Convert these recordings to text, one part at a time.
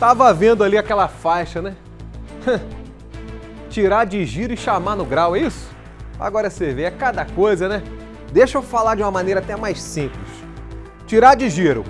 Tava vendo ali aquela faixa, né? Tirar de giro e chamar no grau, é isso? Agora você vê, é cada coisa, né? Deixa eu falar de uma maneira até mais simples. Tirar de giro,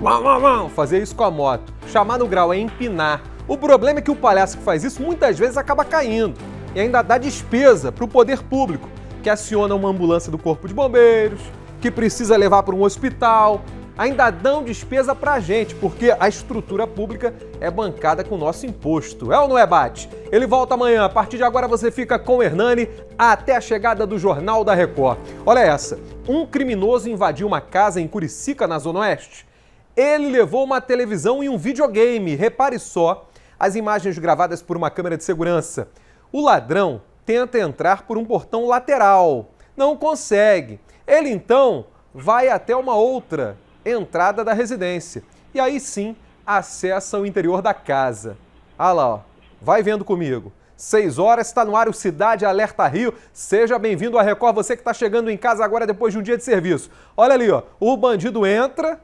fazer isso com a moto. Chamar no grau é empinar. O problema é que o palhaço que faz isso muitas vezes acaba caindo. E ainda dá despesa para o poder público, que aciona uma ambulância do Corpo de Bombeiros, que precisa levar para um hospital. Ainda dão despesa pra gente, porque a estrutura pública é bancada com o nosso imposto. É ou não é, Bate? Ele volta amanhã. A partir de agora você fica com o Hernani até a chegada do Jornal da Record. Olha essa. Um criminoso invadiu uma casa em Curicica, na Zona Oeste. Ele levou uma televisão e um videogame. Repare só as imagens gravadas por uma câmera de segurança. O ladrão tenta entrar por um portão lateral. Não consegue. Ele então vai até uma outra entrada da residência. E aí sim, acessa o interior da casa. Ah lá, ó. Vai vendo comigo. 6 horas, está no ar o Cidade Alerta Rio. Seja bem-vindo à Record, você que está chegando em casa agora depois de um dia de serviço. Olha ali, ó. O bandido entra,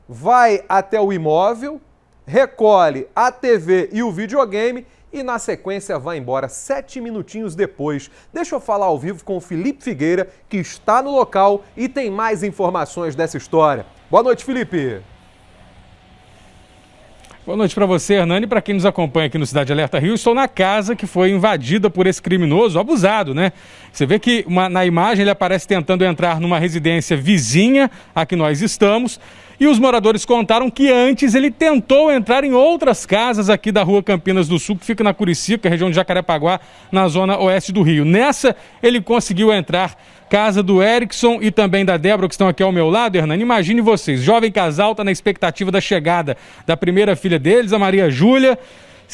vai até o imóvel, recolhe a TV e o videogame e na sequência vai embora 7 minutinhos depois. Deixa eu falar ao vivo com o Felipe Figueira, que está no local e tem mais informações dessa história. Boa noite, Felipe. Boa noite para você, Hernani, e para quem nos acompanha aqui no Cidade Alerta Rio. Estou na casa que foi invadida por esse criminoso abusado, né? Você vê que na imagem ele aparece tentando entrar numa residência vizinha a que nós estamos. E os moradores contaram que antes ele tentou entrar em outras casas aqui da rua Campinas do Sul, que fica na Curicica, região de Jacarepaguá, na zona oeste do Rio. Nessa, ele conseguiu entrar, casa do Erickson e também da Débora, que estão aqui ao meu lado, Hernani. Imagine vocês, jovem casal está na expectativa da chegada da primeira filha deles, a Maria Júlia.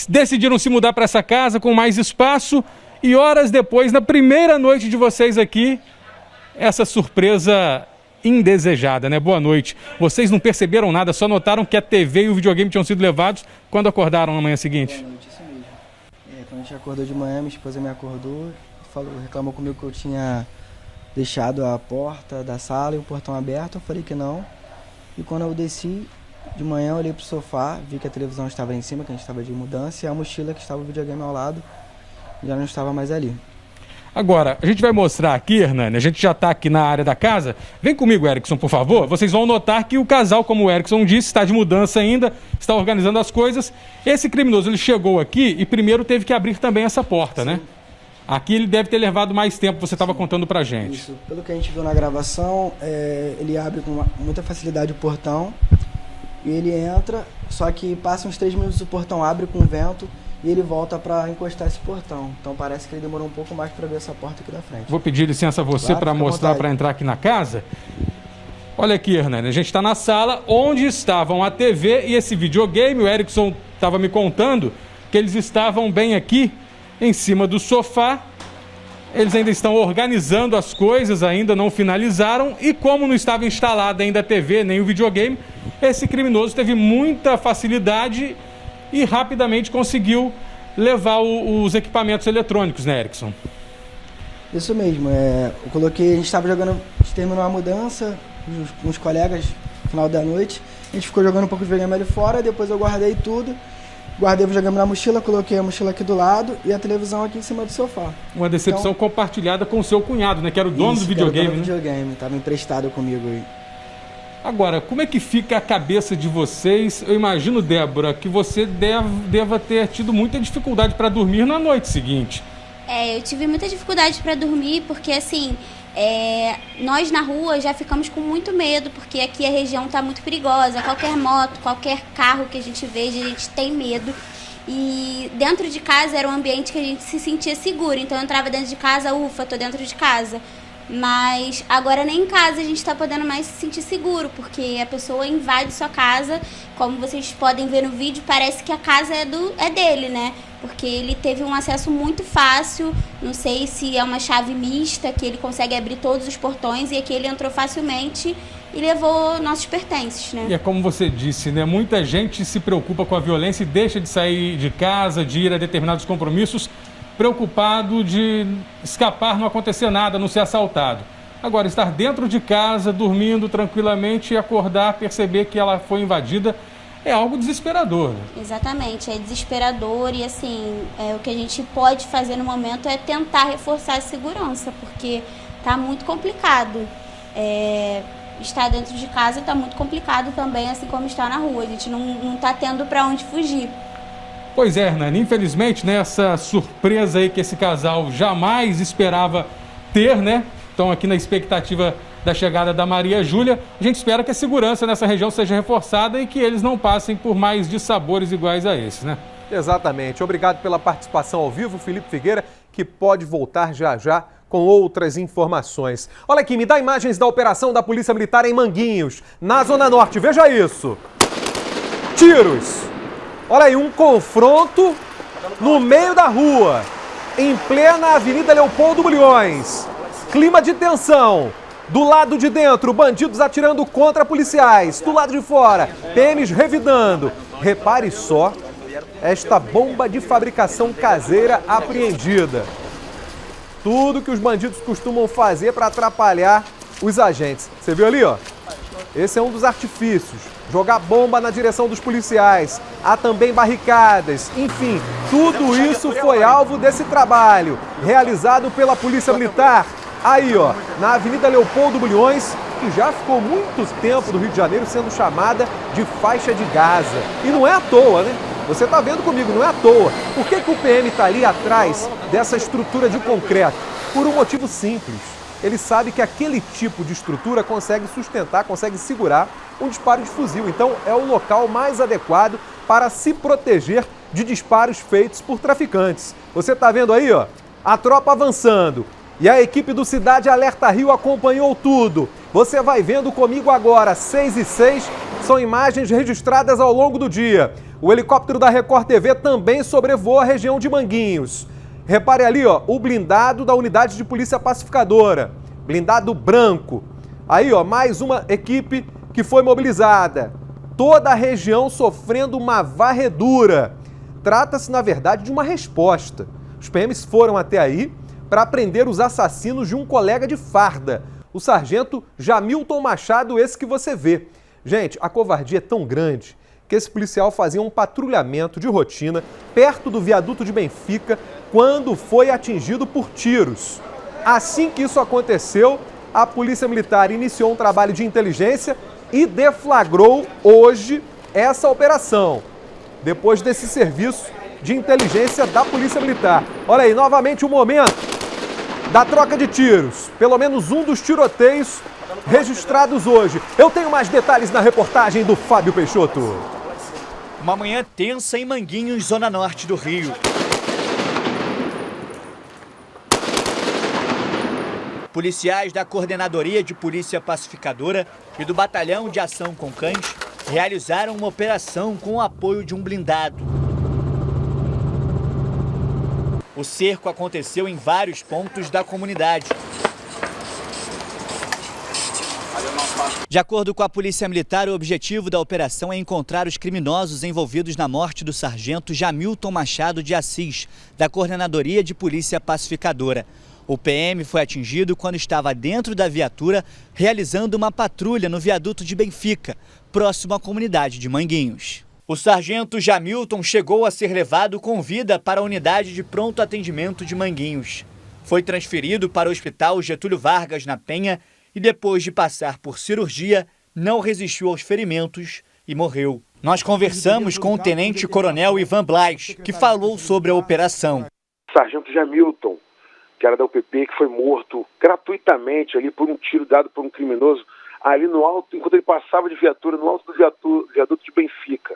Decidiram se mudar para essa casa com mais espaço e horas depois, na primeira noite de vocês aqui, essa surpresa indesejada, né? Boa noite. Vocês não perceberam nada, só notaram que a TV e o videogame tinham sido levados quando acordaram na manhã seguinte? Boa noite, isso mesmo. Quando a gente acordou de manhã, minha esposa me acordou, reclamou comigo que eu tinha deixado a porta da sala e o portão aberto. Eu falei que não. E quando eu desci de manhã, eu olhei pro sofá, vi que a televisão estava em cima, que a gente estava de mudança, e a mochila que estava o videogame ao lado já não estava mais ali. Agora, a gente vai mostrar aqui, Hernani, a gente já está aqui na área da casa. Vem comigo, Erickson, por favor. Vocês vão notar que o casal, como o Erickson disse, está de mudança ainda, está organizando as coisas. Esse criminoso, ele chegou aqui e primeiro teve que abrir também essa porta, né? Aqui ele deve ter levado mais tempo, você estava contando pra gente. Isso, pelo que a gente viu na gravação, ele abre com muita facilidade o portão e ele entra, só que passa uns 3 minutos o portão abre com vento e ele volta para encostar esse portão. Então parece que ele demorou um pouco mais para ver essa porta aqui da frente. Vou pedir licença a você Claro, para mostrar, para entrar aqui na casa. Olha aqui, Hernani, a gente está na sala onde estavam a TV e esse videogame. O Erickson estava me contando que eles estavam bem aqui em cima do sofá. Eles ainda estão organizando as coisas, ainda não finalizaram. E como não estava instalada ainda a TV nem o videogame, esse criminoso teve muita facilidade e rapidamente conseguiu levar os equipamentos eletrônicos, né, Erickson? Isso mesmo, eu coloquei, a gente estava jogando, a gente terminou a mudança com os colegas no final da noite, a gente ficou jogando um pouco de videogame ali fora, depois eu guardei tudo, guardei o videogame na mochila, coloquei a mochila aqui do lado e a televisão aqui em cima do sofá. Uma decepção então, compartilhada com o seu cunhado, né, que era o dono do videogame, era o dono do videogame, estava emprestado comigo aí. Agora, como é que fica a cabeça de vocês? Eu imagino, Débora, que você deva ter tido muita dificuldade para dormir na noite seguinte. Eu tive muita dificuldade para dormir porque, assim, nós na rua já ficamos com muito medo porque aqui a região está muito perigosa. Qualquer moto, qualquer carro que a gente veja, a gente tem medo. E dentro de casa era um ambiente que a gente se sentia seguro. Então eu entrava dentro de casa, ufa, tô dentro de casa. Mas agora nem em casa a gente está podendo mais se sentir seguro, porque a pessoa invade sua casa, como vocês podem ver no vídeo, parece que a casa é dele, né? Porque ele teve um acesso muito fácil, não sei se é uma chave mista, que ele consegue abrir todos os portões, e aqui ele entrou facilmente e levou nossos pertences, né? E é como você disse, né? Muita gente se preocupa com a violência e deixa de sair de casa, de ir a determinados compromissos, preocupado de escapar, não acontecer nada, não ser assaltado. Agora, estar dentro de casa, dormindo tranquilamente e acordar, perceber que ela foi invadida, é algo desesperador, né? Exatamente, é desesperador e assim, o que a gente pode fazer no momento é tentar reforçar a segurança, porque tá muito complicado. Estar dentro de casa está muito complicado também, assim como estar na rua. A gente não está tendo para onde fugir. Pois é, Hernani, infelizmente, né, essa surpresa aí que esse casal jamais esperava ter, né? Estão aqui na expectativa da chegada da Maria Júlia. A gente espera que a segurança nessa região seja reforçada e que eles não passem por mais dissabores iguais a esses, né? Exatamente. Obrigado pela participação ao vivo, Felipe Figueira, que pode voltar já já com outras informações. Olha aqui, me dá imagens da operação da Polícia Militar em Manguinhos, na Zona Norte. Veja isso. Tiros. Olha aí, um confronto no meio da rua, em plena Avenida Leopoldo Bulhões. Clima de tensão. Do lado de dentro, bandidos atirando contra policiais. Do lado de fora, PMs revidando. Repare só esta bomba de fabricação caseira apreendida. Tudo que os bandidos costumam fazer para atrapalhar os agentes. Você viu ali, ó? Esse é um dos artifícios. Jogar bomba na direção dos policiais. Há também barricadas. Enfim, tudo isso foi alvo desse trabalho realizado pela Polícia Militar. Aí, ó, na Avenida Leopoldo Bulhões, que já ficou muito tempo do Rio de Janeiro sendo chamada de faixa de Gaza. E não é à toa, né? Você tá vendo comigo, não é à toa. Por que o PM tá ali atrás dessa estrutura de concreto? Por um motivo simples. Ele sabe que aquele tipo de estrutura consegue sustentar, consegue segurar um disparo de fuzil. Então, é o local mais adequado para se proteger de disparos feitos por traficantes. Você tá vendo aí, ó, a tropa avançando. E a equipe do Cidade Alerta Rio acompanhou tudo. Você vai vendo comigo agora, 6h06, são imagens registradas ao longo do dia. O helicóptero da Record TV também sobrevoou a região de Manguinhos. Repare ali, ó, o blindado da Unidade de Polícia Pacificadora, blindado branco. Aí, ó, mais uma equipe que foi mobilizada. Toda a região sofrendo uma varredura. Trata-se, na verdade, de uma resposta. Os PMs foram até aí para prender os assassinos de um colega de farda, o sargento Jamilton Machado, esse que você vê. Gente, a covardia é tão grande que esse policial fazia um patrulhamento de rotina perto do viaduto de Benfica quando foi atingido por tiros. Assim que isso aconteceu, a Polícia Militar iniciou um trabalho de inteligência e deflagrou hoje essa operação, depois desse serviço de inteligência da Polícia Militar. Olha aí, novamente o momento da troca de tiros, pelo menos um dos tiroteios registrados hoje. Eu tenho mais detalhes na reportagem do Fábio Peixoto. Uma manhã tensa em Manguinhos, zona norte do Rio. Policiais da Coordenadoria de Polícia Pacificadora e do Batalhão de Ação com Cães realizaram uma operação com o apoio de um blindado. O cerco aconteceu em vários pontos da comunidade. De acordo com a Polícia Militar, o objetivo da operação é encontrar os criminosos envolvidos na morte do sargento Jamilton Machado de Assis, da Coordenadoria de Polícia Pacificadora. O PM foi atingido quando estava dentro da viatura realizando uma patrulha no viaduto de Benfica, próximo à comunidade de Manguinhos. O sargento Jamilton chegou a ser levado com vida para a unidade de pronto atendimento de Manguinhos. Foi transferido para o Hospital Getúlio Vargas, na Penha, e depois de passar por cirurgia, não resistiu aos ferimentos e morreu. Nós conversamos com o tenente-coronel Ivan Blas, que falou sobre a operação. Sargento Jamilton, que era da UPP, que foi morto gratuitamente ali por um tiro dado por um criminoso, ali no alto, enquanto ele passava de viatura, no alto do viaduto de Benfica.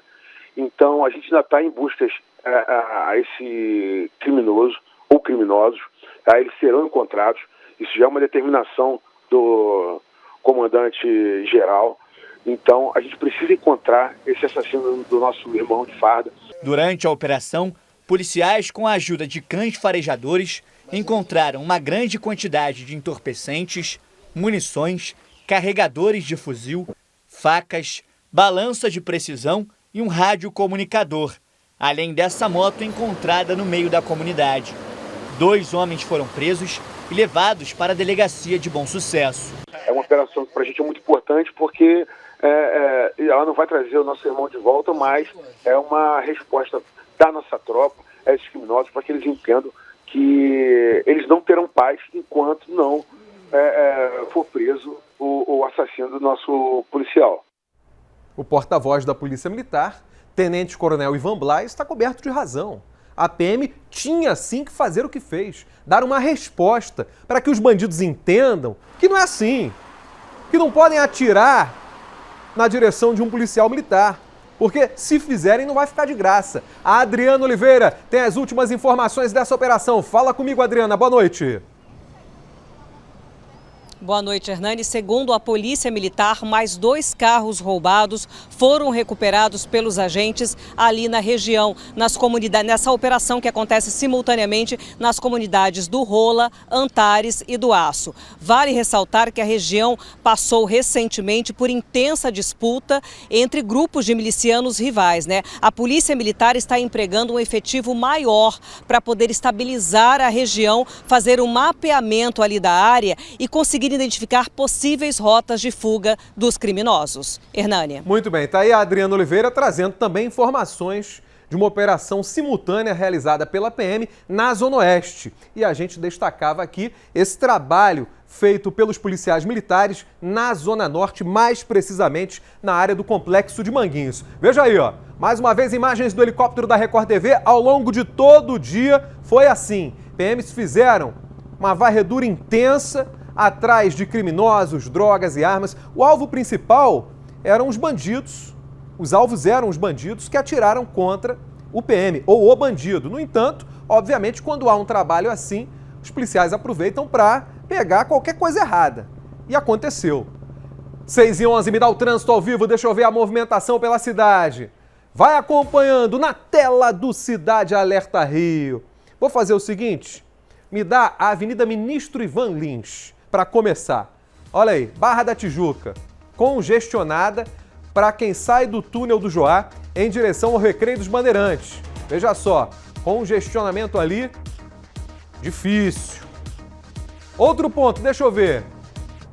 Então, a gente ainda está em buscas a esse criminoso ou criminosos. Tá? Eles serão encontrados. Isso já é uma determinação do comandante-geral. Então, a gente precisa encontrar esse assassino do nosso irmão de farda. Durante a operação, policiais, com a ajuda de cães farejadores, encontraram uma grande quantidade de entorpecentes, munições, carregadores de fuzil, facas, balança de precisão e um radiocomunicador, além dessa moto encontrada no meio da comunidade. 2 homens foram presos e levados para a delegacia de Bom Sucesso. É uma operação que para a gente é muito importante porque e ela não vai trazer o nosso irmão de volta, mas é uma resposta da nossa tropa a esses criminosos para que eles entendam que eles não terão paz enquanto não for preso o assassino do nosso policial. O porta-voz da Polícia Militar, Tenente Coronel Ivan Blais, está coberto de razão. A PM tinha sim que fazer o que fez, dar uma resposta para que os bandidos entendam que não é assim, que não podem atirar na direção de um policial militar, porque se fizerem não vai ficar de graça. A Adriana Oliveira tem as últimas informações dessa operação. Fala comigo, Adriana, boa noite. Boa noite, Hernani. Segundo a Polícia Militar, mais 2 carros roubados foram recuperados pelos agentes ali na região, nas comunidades, nessa operação que acontece simultaneamente nas comunidades do Rola, Antares e do Aço. Vale ressaltar que a região passou recentemente por intensa disputa entre grupos de milicianos rivais, né? A Polícia Militar está empregando um efetivo maior para poder estabilizar a região, fazer um mapeamento ali da área e conseguir identificar possíveis rotas de fuga dos criminosos. Hernani. Muito bem, tá aí a Adriana Oliveira trazendo também informações de uma operação simultânea realizada pela PM na Zona Oeste. E a gente destacava aqui esse trabalho feito pelos policiais militares na Zona Norte, mais precisamente na área do Complexo de Manguinhos. Veja aí, ó, mais uma vez imagens do helicóptero da Record TV. Ao longo de todo o dia foi assim. PMs fizeram uma varredura intensa atrás de criminosos, drogas e armas. O alvo principal eram os bandidos. Os alvos eram os bandidos que atiraram contra o PM, ou o bandido. No entanto, obviamente, quando há um trabalho assim, os policiais aproveitam para pegar qualquer coisa errada. E aconteceu. 6h11, me dá o trânsito ao vivo, deixa eu ver a movimentação pela cidade. Vai acompanhando na tela do Cidade Alerta Rio. Vou fazer o seguinte, me dá a Avenida Ministro Ivan Lins, para começar. Olha aí, Barra da Tijuca, congestionada para quem sai do túnel do Joá em direção ao Recreio dos Bandeirantes. Veja só, congestionamento ali, difícil. Outro ponto, deixa eu ver.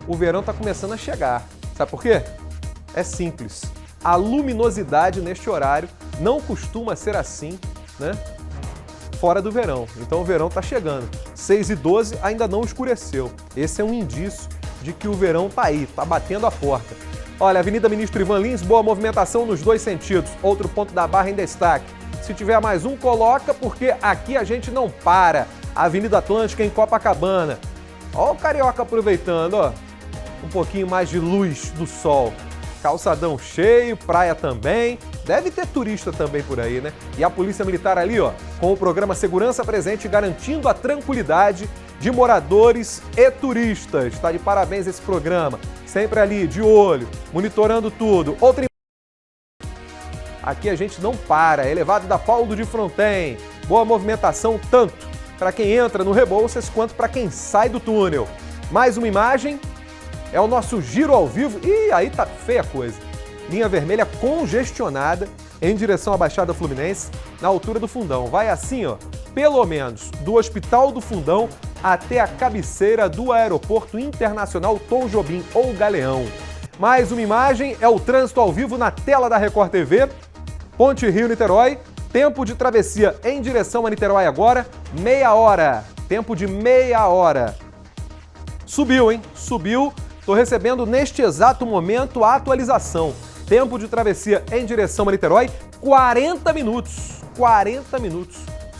O verão está começando a chegar. Sabe por quê? É simples. A luminosidade neste horário não costuma ser assim, né? Fora do verão. Então o verão está chegando. 6h12 ainda não escureceu. Esse é um indício de que o verão está aí, está batendo a porta. Olha, Avenida Ministro Ivan Lins, boa movimentação nos 2 sentidos. Outro ponto da Barra em destaque. Se tiver mais um, coloca, porque aqui a gente não para. Avenida Atlântica em Copacabana. Ó o carioca aproveitando, ó. Um pouquinho mais de luz do sol. Calçadão cheio, praia também. Deve ter turista também por aí, né? E a Polícia Militar ali, ó, com o programa Segurança Presente, garantindo a tranquilidade de moradores e turistas. Tá de parabéns esse programa. Sempre ali, de olho, monitorando tudo. Outra aqui a gente não para. Elevado da Paulo de Fronten. Boa movimentação, tanto para quem entra no Rebouças quanto para quem sai do túnel. Mais uma imagem. É o nosso giro ao vivo. E aí tá feia a coisa. Linha vermelha congestionada em direção à Baixada Fluminense, na altura do Fundão. Vai assim, ó, pelo menos do Hospital do Fundão até a cabeceira do Aeroporto Internacional Tom Jobim ou Galeão. Mais uma imagem é o trânsito ao vivo na tela da Record TV. Ponte Rio-Niterói, tempo de travessia em direção a Niterói agora, meia hora. Tempo de meia hora. Subiu, hein? Subiu. Estou recebendo neste exato momento a atualização. Tempo de travessia em direção a Niterói, 40 minutos. 40 minutos.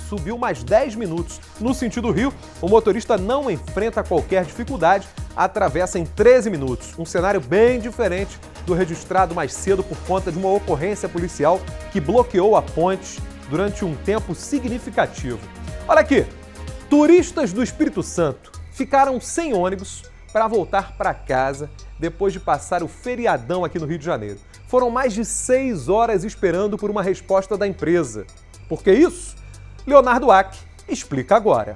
Subiu mais 10 minutos. No sentido Rio, o motorista não enfrenta qualquer dificuldade, atravessa em 13 minutos. Um cenário bem diferente do registrado mais cedo por conta de uma ocorrência policial que bloqueou a ponte durante um tempo significativo. Olha aqui, turistas do Espírito Santo ficaram sem ônibus para voltar para casa depois de passar o feriadão aqui no Rio de Janeiro. Foram mais de 6 horas esperando por uma resposta da empresa. Por que isso? Leonardo Ack explica agora.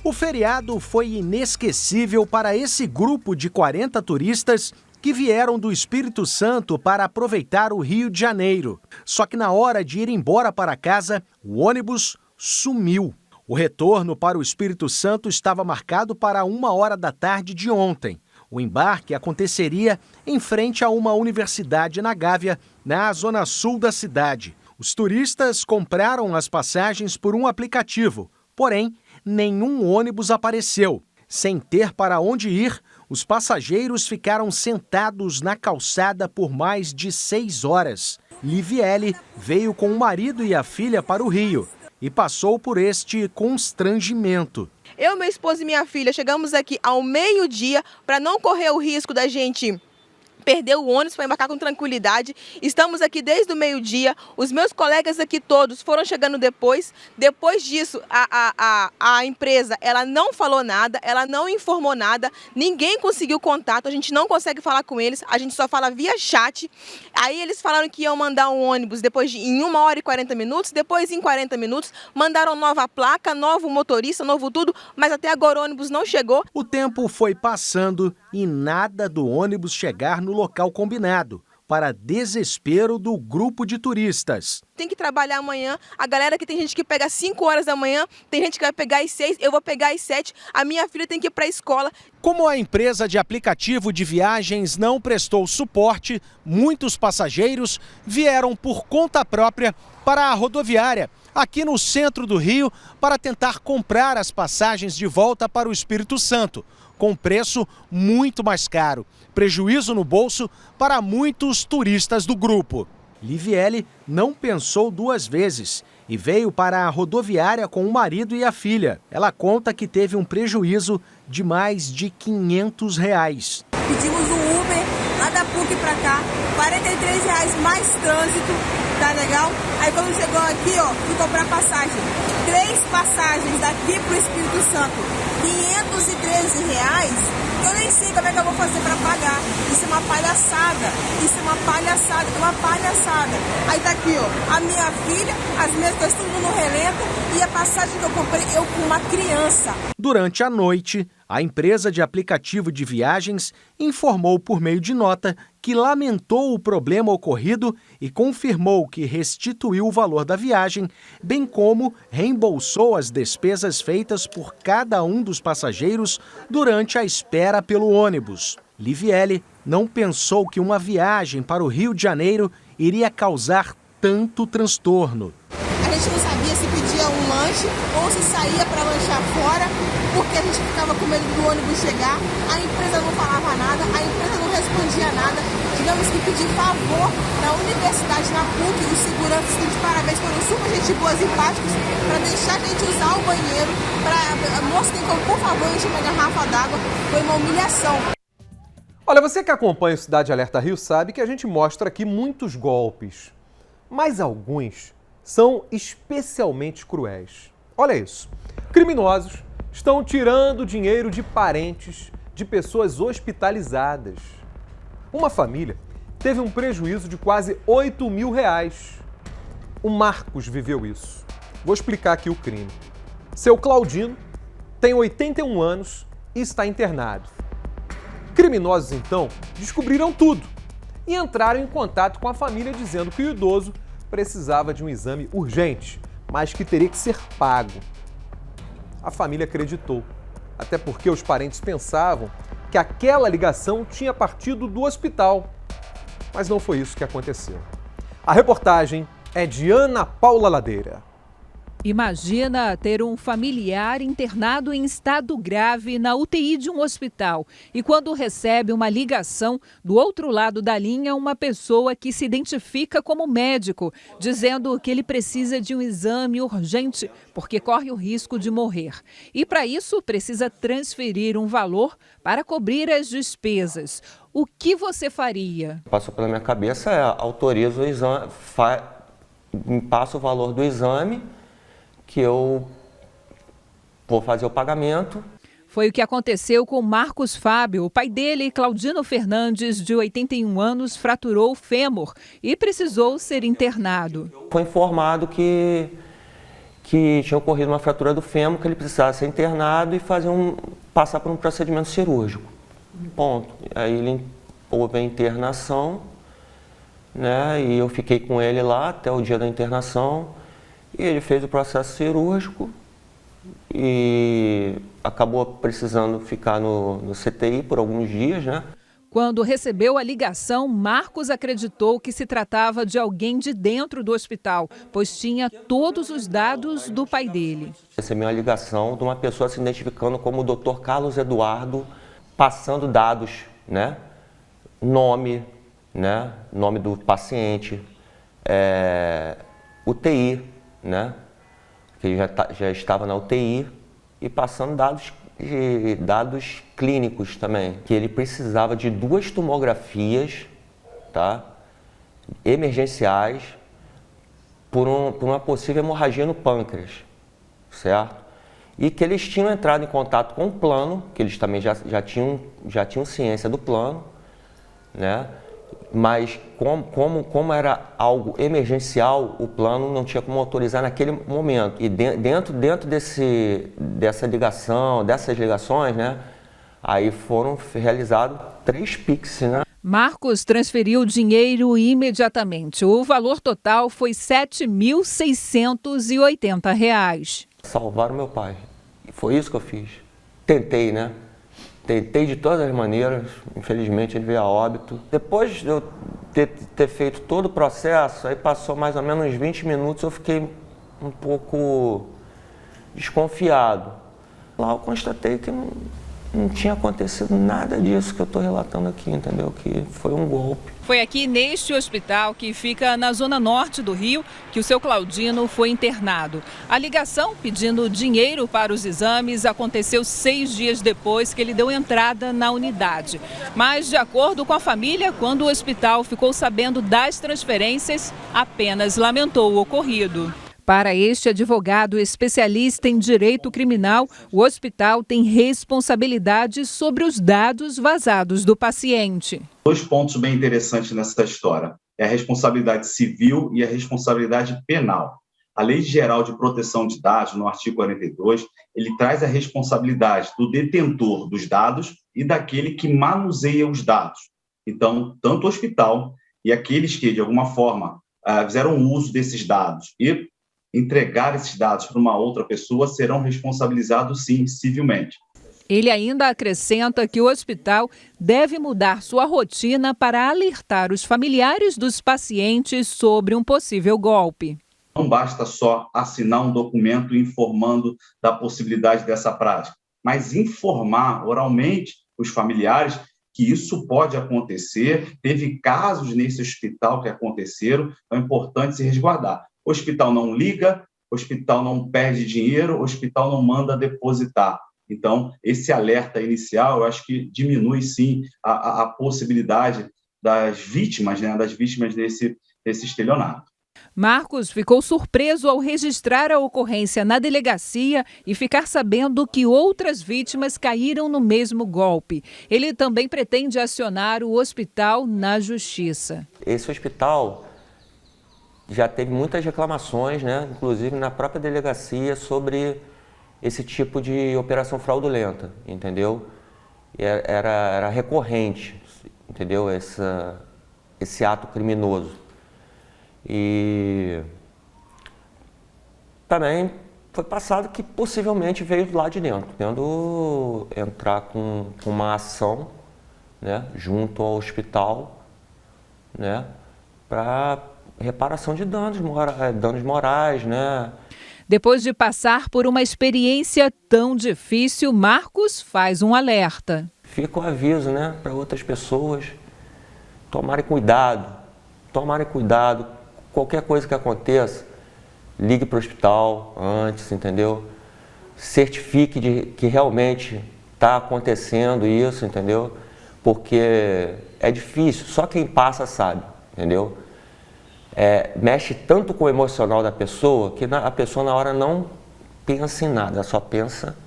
O feriado foi inesquecível para esse grupo de 40 turistas que vieram do Espírito Santo para aproveitar o Rio de Janeiro. Só que na hora de ir embora para casa, o ônibus sumiu. O retorno para o Espírito Santo estava marcado para 1h da tarde de ontem. O embarque aconteceria em frente a uma universidade na Gávea, na zona sul da cidade. Os turistas compraram as passagens por um aplicativo, porém, nenhum ônibus apareceu. Sem ter para onde ir, os passageiros ficaram sentados na calçada por mais de 6 horas. Liviele veio com o marido e a filha para o Rio e passou por este constrangimento. Eu, meu esposo e minha filha chegamos aqui ao meio-dia para não correr o risco da gente perder o ônibus para embarcar com tranquilidade. Estamos aqui desde o meio-dia. Os meus colegas aqui todos foram chegando depois. Depois disso, a empresa ela não falou nada, ela não informou nada, ninguém conseguiu contato, a gente não consegue falar com eles, a gente só fala via chat. Aí eles falaram que iam mandar um ônibus em 1 hora e 40 minutos, depois em 40 minutos, mandaram nova placa, novo motorista, novo tudo, mas até agora o ônibus não chegou. O tempo foi passando e nada do ônibus chegar no local combinado, para desespero do grupo de turistas. Tem que trabalhar amanhã, a galera que tem gente que pega às 5 horas da manhã, tem gente que vai pegar às 6, eu vou pegar às 7, a minha filha tem que ir para a escola. Como a empresa de aplicativo de viagens não prestou suporte, muitos passageiros vieram por conta própria para a rodoviária, aqui no centro do Rio, para tentar comprar as passagens de volta para o Espírito Santo, com preço muito mais caro. Prejuízo no bolso para muitos turistas do grupo. Liviele não pensou 2 vezes e veio para a rodoviária com o marido e a filha. Ela conta que teve um prejuízo de mais de R$500. Pedimos um Uber lá da PUC para cá, R$43 mais trânsito, tá legal? Aí quando chegou aqui, ó, fui comprar passagem. 3 passagens daqui pro Espírito Santo, R$513. Eu nem sei como é que eu vou fazer para pagar. Isso é uma palhaçada. Isso é uma palhaçada. É uma palhaçada. Aí tá aqui, ó, a minha filha, as minhas coisas tudo no relento e a passagem que eu comprei, eu com uma criança. Durante a noite, a empresa de aplicativo de viagens informou por meio de nota que lamentou o problema ocorrido e confirmou que restituiu o valor da viagem, bem como reembolsou as despesas feitas por cada um dos passageiros durante a espera pelo ônibus. Liviele não pensou que uma viagem para o Rio de Janeiro iria causar tanto transtorno. A gente não sabia se pedia um lanche ou se saía para lanchar fora, porque a gente ficava com medo do ônibus chegar, a empresa não falava nada, a empresa não respondia nada. Tivemos que pedir favor na universidade, na PUC, os seguranças estão de parabéns, foram super gente boas e empáticos, para deixar a gente usar o banheiro, para moça, tem como, por favor, encher uma garrafa d'água. Foi uma humilhação. Olha, você que acompanha o Cidade Alerta Rio sabe que a gente mostra aqui muitos golpes, mas alguns são especialmente cruéis. Olha isso, criminosos estão tirando dinheiro de parentes de pessoas hospitalizadas. Uma família teve um prejuízo de quase R$8.000. O Marcos viveu isso. Vou explicar aqui o crime. Seu Claudino tem 81 anos e está internado. Criminosos, então, descobriram tudo e entraram em contato com a família dizendo que o idoso precisava de um exame urgente, mas que teria que ser pago. A família acreditou, até porque os parentes pensavam que aquela ligação tinha partido do hospital. Mas não foi isso que aconteceu. A reportagem é de Ana Paula Ladeira. Imagina ter um familiar internado em estado grave na UTI de um hospital e quando recebe uma ligação, do outro lado da linha, uma pessoa que se identifica como médico, dizendo que ele precisa de um exame urgente porque corre o risco de morrer. E para isso precisa transferir um valor para cobrir as despesas. O que você faria? Passou pela minha cabeça, autorizo o exame, passo o valor do exame, que eu vou fazer o pagamento. Foi o que aconteceu com Marcos Fábio. O pai dele, Claudino Fernandes, de 81 anos, fraturou o fêmur e precisou ser internado. Foi informado que tinha ocorrido uma fratura do fêmur, que ele precisava ser internado e passar por um procedimento cirúrgico. Ponto. Aí houve a internação, né? E eu fiquei com ele lá até o dia da internação. E ele fez o processo cirúrgico e acabou precisando ficar no CTI por alguns dias, né? Quando recebeu a ligação, Marcos acreditou que se tratava de alguém de dentro do hospital, pois tinha todos os dados do pai dele. Recebi uma ligação de uma pessoa se identificando como o Dr. Carlos Eduardo, passando dados, né? Nome, né? Nome do paciente, UTI, né? Que ele já estava na UTI e passando dados clínicos também, que ele precisava de 2 tomografias, tá, emergenciais por uma possível hemorragia no pâncreas, certo? E que eles tinham entrado em contato com o plano, que eles também já tinham ciência do plano, né? Mas como era algo emergencial, o plano não tinha como autorizar naquele momento. E dentro dessas ligações, né, aí foram realizados 3 Pix, né? Marcos transferiu o dinheiro imediatamente. O valor total foi R$ 7.680. Salvaram meu pai. E foi isso que eu fiz. Tentei, né? Tentei de todas as maneiras, infelizmente ele veio a óbito. Depois de eu ter feito todo o processo, aí passou mais ou menos uns 20 minutos, eu fiquei um pouco desconfiado. Lá eu constatei que não tinha acontecido nada disso que eu estou relatando aqui, entendeu? Que foi um golpe. Foi aqui neste hospital, que fica na zona norte do Rio, que o seu Claudino foi internado. A ligação pedindo dinheiro para os exames aconteceu 6 dias depois que ele deu entrada na unidade. Mas, de acordo com a família, quando o hospital ficou sabendo das transferências, apenas lamentou o ocorrido. Para este advogado especialista em direito criminal, o hospital tem responsabilidade sobre os dados vazados do paciente. 2 pontos bem interessantes nessa história. É a responsabilidade civil e a responsabilidade penal. A Lei Geral de Proteção de Dados, no artigo 42, ele traz a responsabilidade do detentor dos dados e daquele que manuseia os dados. Então, tanto o hospital e aqueles que, de alguma forma, fizeram uso desses dados e entregar esses dados para uma outra pessoa serão responsabilizados, sim, civilmente. Ele ainda acrescenta que o hospital deve mudar sua rotina para alertar os familiares dos pacientes sobre um possível golpe. Não basta só assinar um documento informando da possibilidade dessa prática, mas informar oralmente os familiares que isso pode acontecer. Teve casos nesse hospital que aconteceram, é importante se resguardar. O hospital não liga, o hospital não perde dinheiro, o hospital não manda depositar. Então, esse alerta inicial, eu acho que diminui, sim, a possibilidade das vítimas, né, desse estelionato. Marcos ficou surpreso ao registrar a ocorrência na delegacia e ficar sabendo que outras vítimas caíram no mesmo golpe. Ele também pretende acionar o hospital na justiça. Esse hospital já teve muitas reclamações, né, inclusive na própria delegacia, sobre esse tipo de operação fraudulenta, entendeu? Era recorrente, entendeu? Esse ato criminoso. E também foi passado que possivelmente veio lá de dentro, tendo entrar com uma ação, né, junto ao hospital, né, para reparação de danos morais, né? Depois de passar por uma experiência tão difícil, Marcos faz um alerta. Fica o aviso, né, para outras pessoas tomarem cuidado. Qualquer coisa que aconteça, ligue para o hospital antes, entendeu? Certifique de que realmente está acontecendo isso, entendeu? Porque é difícil, só quem passa sabe, entendeu? Mexe tanto com o emocional da pessoa que a pessoa na hora não pensa em nada, só pensa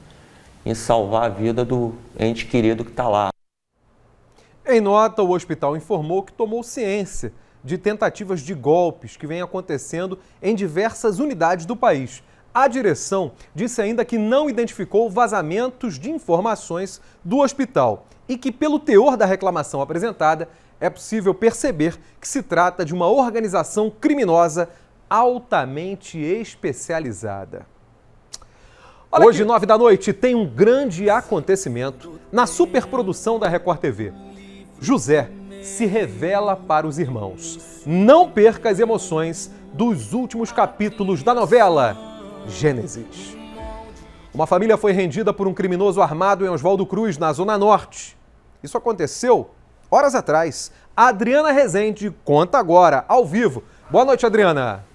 em salvar a vida do ente querido que está lá. Em nota, o hospital informou que tomou ciência de tentativas de golpes que vêm acontecendo em diversas unidades do país. A direção disse ainda que não identificou vazamentos de informações do hospital e que, pelo teor da reclamação apresentada, é possível perceber que se trata de uma organização criminosa altamente especializada. Hoje, 9 da noite, tem um grande acontecimento na superprodução da Record TV. José se revela para os irmãos. Não perca as emoções dos últimos capítulos da novela Gênesis. Uma família foi rendida por um criminoso armado em Oswaldo Cruz, na Zona Norte. Isso aconteceu horas atrás. A Adriana Rezende conta agora, ao vivo. Boa noite, Adriana.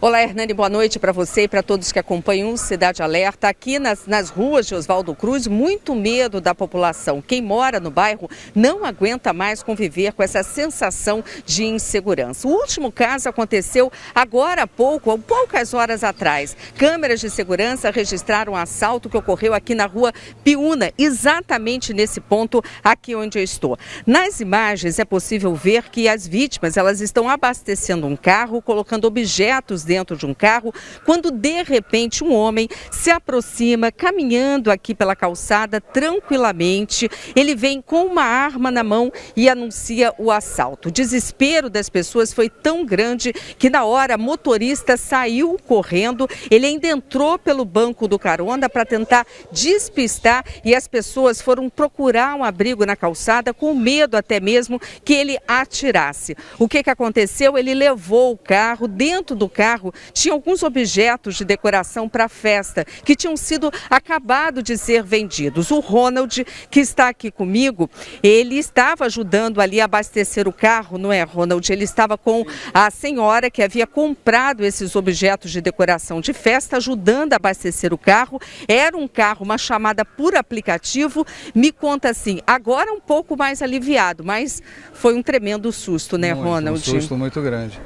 Olá, Hernani, boa noite para você e para todos que acompanham o Cidade Alerta. Aqui nas ruas de Oswaldo Cruz, muito medo da população. Quem mora no bairro não aguenta mais conviver com essa sensação de insegurança. O último caso aconteceu agora há poucas horas atrás. Câmeras de segurança registraram um assalto que ocorreu aqui na rua Piúna, exatamente nesse ponto aqui onde eu estou. Nas imagens é possível ver que as vítimas elas estão abastecendo um carro, colocando objetos dentro de um carro, quando de repente um homem se aproxima, caminhando aqui pela calçada tranquilamente. Ele vem com uma arma na mão e anuncia o assalto. O desespero das pessoas foi tão grande que na hora a motorista saiu correndo. Ele ainda entrou pelo banco do carona para tentar despistar e as pessoas foram procurar um abrigo na calçada com medo até mesmo que ele atirasse. O que aconteceu? Ele levou o carro, dentro do carro tinha alguns objetos de decoração para a festa que tinham sido acabado de ser vendidos. O Ronald, que está aqui comigo, ele estava ajudando ali a abastecer o carro, não é, Ronald? Ele estava com a senhora que havia comprado esses objetos de decoração de festa, ajudando a abastecer o carro. Era um carro, uma chamada por aplicativo. Me conta assim, agora um pouco mais aliviado, mas foi um tremendo susto, né, Ronald? Um susto muito grande.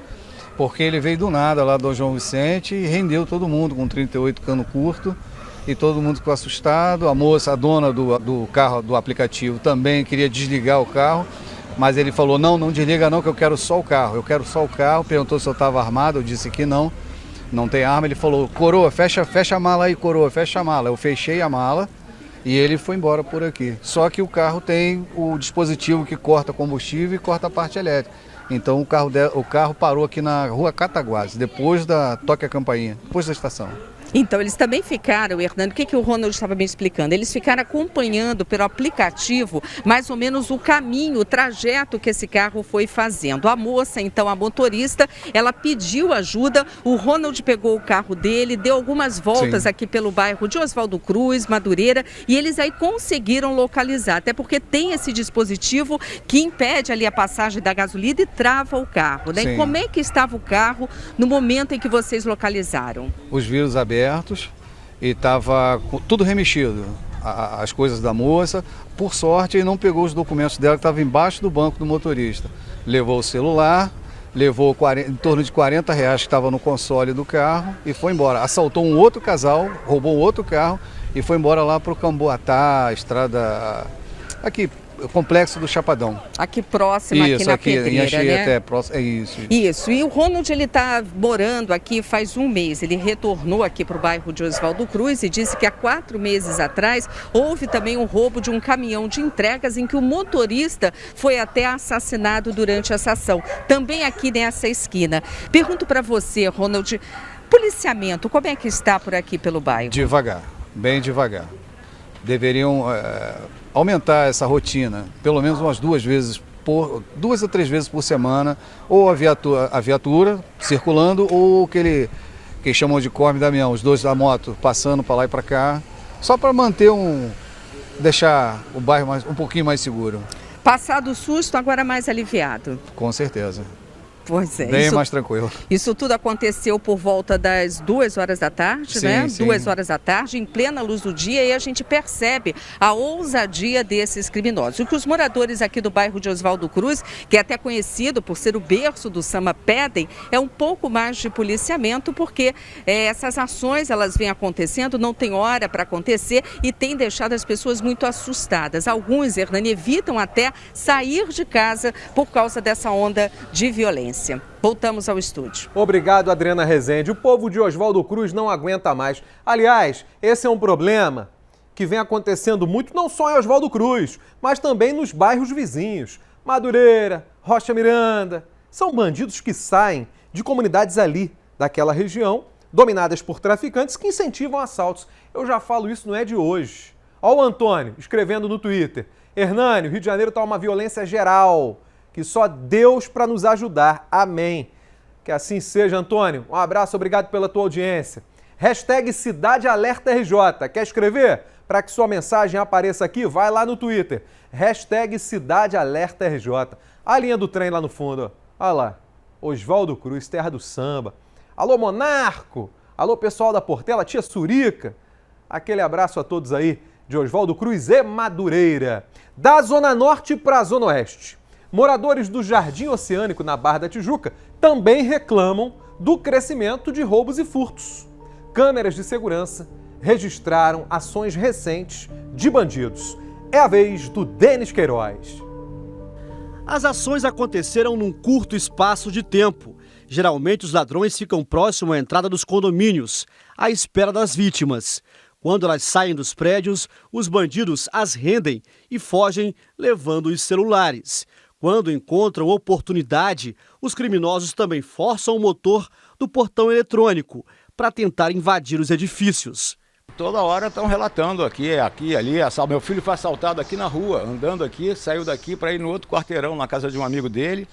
Porque ele veio do nada lá do João Vicente e rendeu todo mundo com 38 cano curto e todo mundo ficou assustado. A moça, a dona do carro, do aplicativo, também queria desligar o carro, mas ele falou, não desliga não, que eu quero só o carro. Eu quero só o carro. Perguntou se eu estava armado, eu disse que não tem arma. Ele falou, coroa, fecha a mala aí, coroa, fecha a mala. Eu fechei a mala e ele foi embora por aqui. Só que o carro tem o dispositivo que corta combustível e corta a parte elétrica. Então o carro parou aqui na rua Cataguases, depois da Toque a Campainha, depois da estação. Então, eles também ficaram, Hernando, o que o Ronald estava me explicando? Eles ficaram acompanhando pelo aplicativo mais ou menos o caminho, o trajeto que esse carro foi fazendo. A moça, então, a motorista, ela pediu ajuda, o Ronald pegou o carro dele, deu algumas voltas aqui pelo bairro de Oswaldo Cruz, Madureira, e eles aí conseguiram localizar, até porque tem esse dispositivo que impede ali a passagem da gasolina e trava o carro, né? E como é que estava o carro no momento em que vocês localizaram? Os vidros abertos e estava tudo remexido, as coisas da moça. Por sorte, ele não pegou os documentos dela que estavam embaixo do banco do motorista. Levou o celular, levou em torno de R$40 que estava no console do carro e foi embora. Assaltou um outro casal, roubou outro carro e foi embora lá para o Camboatá, estrada aqui, Complexo do Chapadão. Aqui próximo, aqui na Pedreira, em Anchieta, né? É isso. Isso, e o Ronald, ele está morando aqui faz um mês. Ele retornou aqui para o bairro de Oswaldo Cruz e disse que há 4 meses atrás houve também um roubo de um caminhão de entregas em que o motorista foi até assassinado durante essa ação. Também aqui nessa esquina. Pergunto para você, Ronald, policiamento, como é que está por aqui pelo bairro? Devagar, bem devagar. Deveriam aumentar essa rotina, pelo menos umas 2 a 3 vezes por semana, ou a viatura circulando, ou que chamam de Corme Damião, os dois da moto passando para lá e para cá, só para deixar o bairro um pouquinho mais seguro. Passado o susto, agora mais aliviado. Com certeza. Pois é. Bem mais tranquilo. Isso tudo aconteceu por volta das 2 horas da tarde, né? 2 horas da tarde, em plena luz do dia, e a gente percebe a ousadia desses criminosos. O que os moradores aqui do bairro de Oswaldo Cruz, que é até conhecido por ser o berço do samba, pedem é um pouco mais de policiamento, porque essas ações, elas vêm acontecendo, não tem hora para acontecer e tem deixado as pessoas muito assustadas. Alguns, Hernani, evitam até sair de casa por causa dessa onda de violência. Voltamos ao estúdio. Obrigado, Adriana Rezende. O povo de Oswaldo Cruz não aguenta mais. Aliás, esse é um problema que vem acontecendo muito não só em Oswaldo Cruz, mas também nos bairros vizinhos. Madureira, Rocha Miranda. São bandidos que saem de comunidades ali, daquela região, dominadas por traficantes que incentivam assaltos. Eu já falo isso, não é de hoje. Ó o Antônio escrevendo no Twitter: Hernani, o Rio de Janeiro está uma violência geral, que só Deus para nos ajudar. Amém. Que assim seja, Antônio. Um abraço, obrigado pela tua audiência. Hashtag Cidade Alerta RJ. Quer escrever? Para que sua mensagem apareça aqui, vai lá no Twitter. Hashtag Cidade Alerta RJ. A linha do trem lá no fundo, ó. Olha lá. Oswaldo Cruz, terra do samba. Alô, Monarco. Alô, pessoal da Portela, tia Surica. Aquele abraço a todos aí de Oswaldo Cruz e Madureira. Da Zona Norte para a Zona Oeste. Moradores do Jardim Oceânico, na Barra da Tijuca, também reclamam do crescimento de roubos e furtos. Câmeras de segurança registraram ações recentes de bandidos. É a vez do Denis Queiroz. As ações aconteceram num curto espaço de tempo. Geralmente os ladrões ficam próximo à entrada dos condomínios, à espera das vítimas. Quando elas saem dos prédios, os bandidos as rendem e fogem levando os celulares. Quando encontram oportunidade, os criminosos também forçam o motor do portão eletrônico para tentar invadir os edifícios. Toda hora estão relatando aqui, ali. Meu filho foi assaltado aqui na rua, andando aqui, saiu daqui para ir no outro quarteirão, na casa de um amigo dele.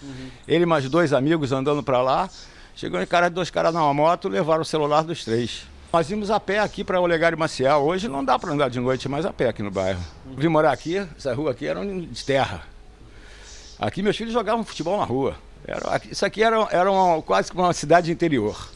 Ele e mais 2 amigos andando para lá. Chegou dois caras numa moto, levaram o celular dos 3. Nós íamos a pé aqui para Olegário Maciel. Hoje não dá para andar de noite mais a pé aqui no bairro. Vim morar aqui, essa rua aqui era de terra. Aqui meus filhos jogavam futebol na rua. Isso aqui era quase uma cidade interior.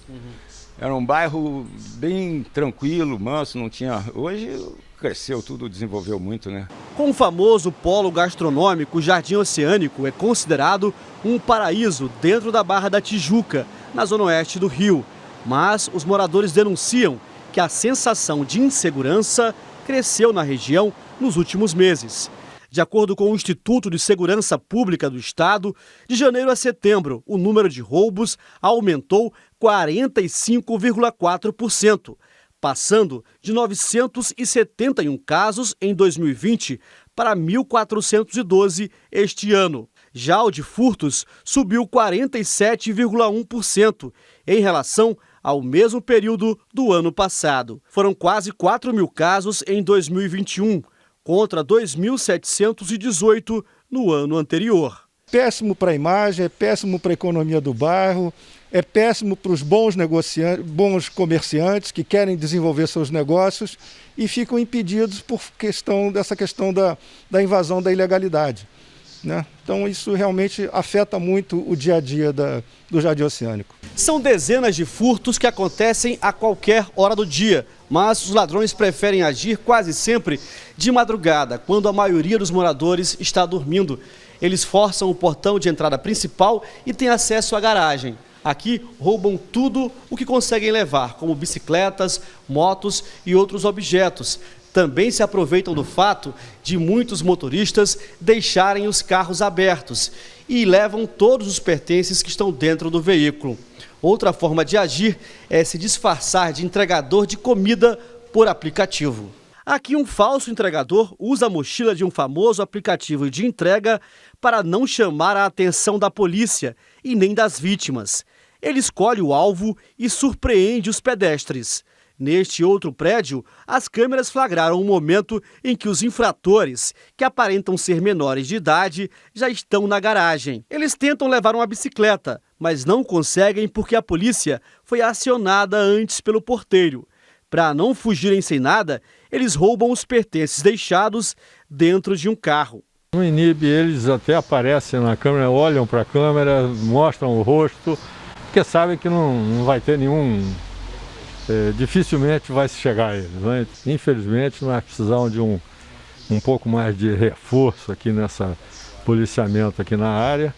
Era um bairro bem tranquilo, manso, não tinha... Hoje cresceu tudo, desenvolveu muito, né? Com o famoso polo gastronômico, o Jardim Oceânico é considerado um paraíso dentro da Barra da Tijuca, na zona oeste do Rio. Mas os moradores denunciam que a sensação de insegurança cresceu na região nos últimos meses. De acordo com o Instituto de Segurança Pública do Estado, de janeiro a setembro, o número de roubos aumentou 45,4%, passando de 971 casos em 2020 para 1.412 este ano. Já o de furtos subiu 47,1% em relação ao mesmo período do ano passado. Foram quase 4 mil casos em 2021, contra 2.718 no ano anterior. Péssimo para a imagem, é péssimo para a economia do bairro, é péssimo para os bons comerciantes que querem desenvolver seus negócios e ficam impedidos por dessa questão da invasão da ilegalidade, né? Então isso realmente afeta muito o dia a dia do Jardim Oceânico. São dezenas de furtos que acontecem a qualquer hora do dia, mas os ladrões preferem agir quase sempre de madrugada, quando a maioria dos moradores está dormindo. Eles forçam o portão de entrada principal e têm acesso à garagem. Aqui roubam tudo o que conseguem levar, como bicicletas, motos e outros objetos. Também se aproveitam do fato de muitos motoristas deixarem os carros abertos e levam todos os pertences que estão dentro do veículo. Outra forma de agir é se disfarçar de entregador de comida por aplicativo. Aqui um falso entregador usa a mochila de um famoso aplicativo de entrega para não chamar a atenção da polícia e nem das vítimas. Ele escolhe o alvo e surpreende os pedestres. Neste outro prédio, as câmeras flagraram o momento em que os infratores, que aparentam ser menores de idade, já estão na garagem. Eles tentam levar uma bicicleta, mas não conseguem porque a polícia foi acionada antes pelo porteiro. Para não fugirem sem nada, eles roubam os pertences deixados dentro de um carro. Não inibe, eles até aparecem na câmera, olham para a câmera, mostram o rosto, porque sabem que não vai ter nenhum... dificilmente vai se chegar a eles, né? Infelizmente nós precisamos de um pouco mais de reforço aqui nessa policiamento aqui na área.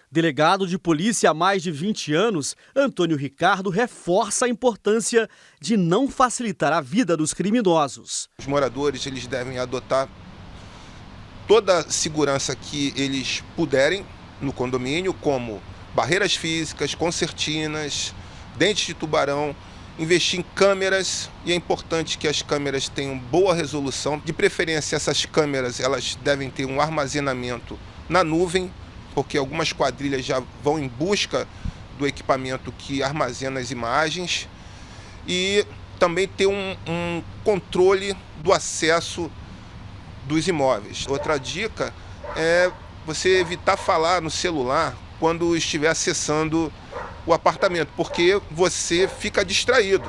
Delegado de polícia há mais de 20 anos, Antônio Ricardo reforça a importância de não facilitar a vida dos criminosos. Os moradores eles devem adotar toda a segurança que eles puderem no condomínio, como barreiras físicas, concertinas, dentes de tubarão, investir em câmeras, e é importante que as câmeras tenham boa resolução. De preferência, essas câmeras elas devem ter um armazenamento na nuvem, porque algumas quadrilhas já vão em busca do equipamento que armazena as imagens. e também ter um controle do acesso dos imóveis. Outra dica é você evitar falar no celular quando estiver acessando o apartamento, porque você fica distraído.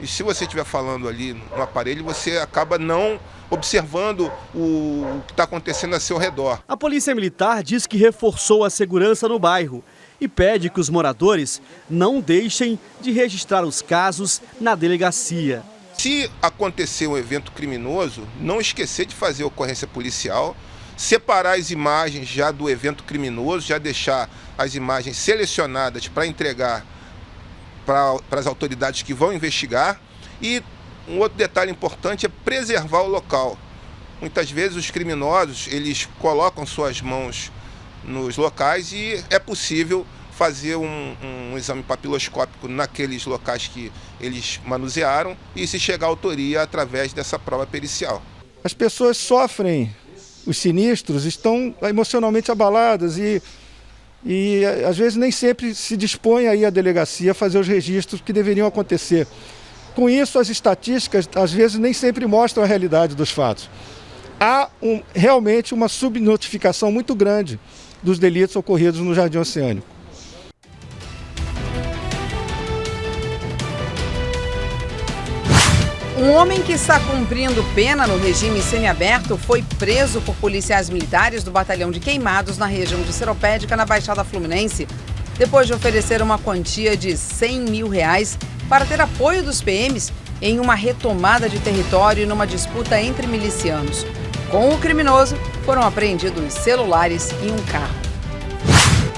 E se você estiver falando ali no aparelho, você acaba não observando o que está acontecendo ao seu redor. A Polícia Militar diz que reforçou a segurança no bairro e pede que os moradores não deixem de registrar os casos na delegacia. Se acontecer um evento criminoso, não esquecer de fazer a ocorrência policial, separar as imagens já do evento criminoso, já deixar as imagens selecionadas para entregar para as autoridades que vão investigar. E um outro detalhe importante é preservar o local. Muitas vezes os criminosos, eles colocam suas mãos nos locais e é possível fazer um exame papiloscópico naqueles locais que eles manusearam e se chegar à autoria através dessa prova pericial. As pessoas sofrem, os sinistros, estão emocionalmente abaladas e às vezes nem sempre se dispõe aí a delegacia a fazer os registros que deveriam acontecer. Com isso, as estatísticas às vezes nem sempre mostram a realidade dos fatos. Há realmente uma subnotificação muito grande dos delitos ocorridos no Jardim Oceânico. Um homem que está cumprindo pena no regime semiaberto foi preso por policiais militares do Batalhão de Queimados na região de Seropédica, na Baixada Fluminense, depois de oferecer uma quantia de R$100 mil para ter apoio dos PMs em uma retomada de território e numa disputa entre milicianos. Com o criminoso, foram apreendidos celulares e um carro.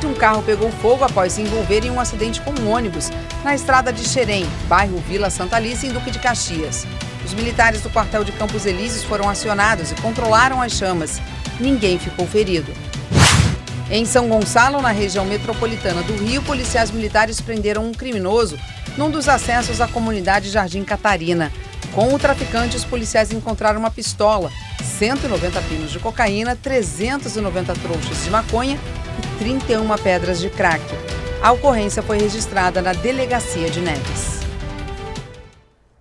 Um carro pegou fogo após se envolver em um acidente com um ônibus na estrada de Xerém, bairro Vila Santa Alice, em Duque de Caxias. Os militares do quartel de Campos Elíseos foram acionados e controlaram as chamas. Ninguém ficou ferido. Em São Gonçalo, na região metropolitana do Rio, policiais militares prenderam um criminoso num dos acessos à comunidade Jardim Catarina. Com o traficante, os policiais encontraram uma pistola, 190 pinos de cocaína, 390 trouxas de maconha e 31 pedras de crack. A ocorrência foi registrada na Delegacia de Neves.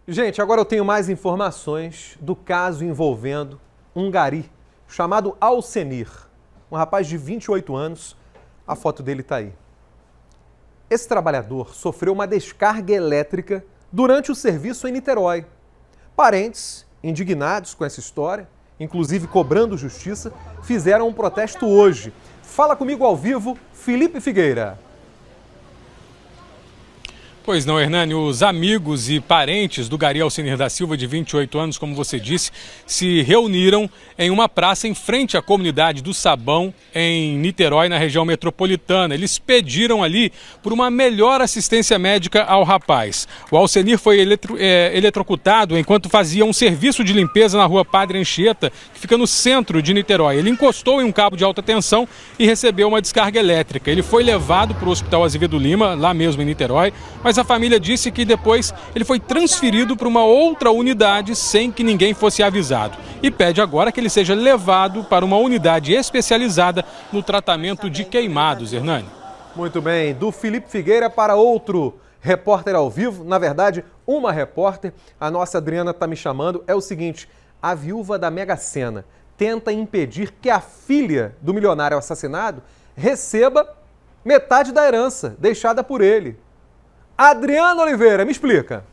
Gente, agora eu tenho mais informações do caso envolvendo um gari chamado Alcenir, um rapaz de 28 anos. A foto dele está aí. Esse trabalhador sofreu uma descarga elétrica durante o serviço em Niterói. Parentes, indignados com essa história, inclusive cobrando justiça, fizeram um protesto hoje. Fala comigo ao vivo, Felipe Figueira. Pois não, Hernani, os amigos e parentes do gari Alcenir da Silva, de 28 anos, como você disse, se reuniram em uma praça em frente à comunidade do Sabão, em Niterói, na região metropolitana. Eles pediram ali por uma melhor assistência médica ao rapaz. O Alcenir foi eletrocutado enquanto fazia um serviço de limpeza na rua Padre Anchieta, que fica no centro de Niterói. Ele encostou em um cabo de alta tensão e recebeu uma descarga elétrica. Ele foi levado para o Hospital Azevedo Lima, lá mesmo em Niterói, mas a família disse que depois ele foi transferido para uma outra unidade sem que ninguém fosse avisado. E pede agora que ele seja levado para uma unidade especializada no tratamento de queimados, Hernani. Muito bem, do Felipe Figueira para outro repórter ao vivo, na verdade, uma repórter, a nossa Adriana está me chamando, é o seguinte: a viúva da Mega Sena tenta impedir que a filha do milionário assassinado receba metade da herança deixada por ele. Adriana Oliveira, me explica.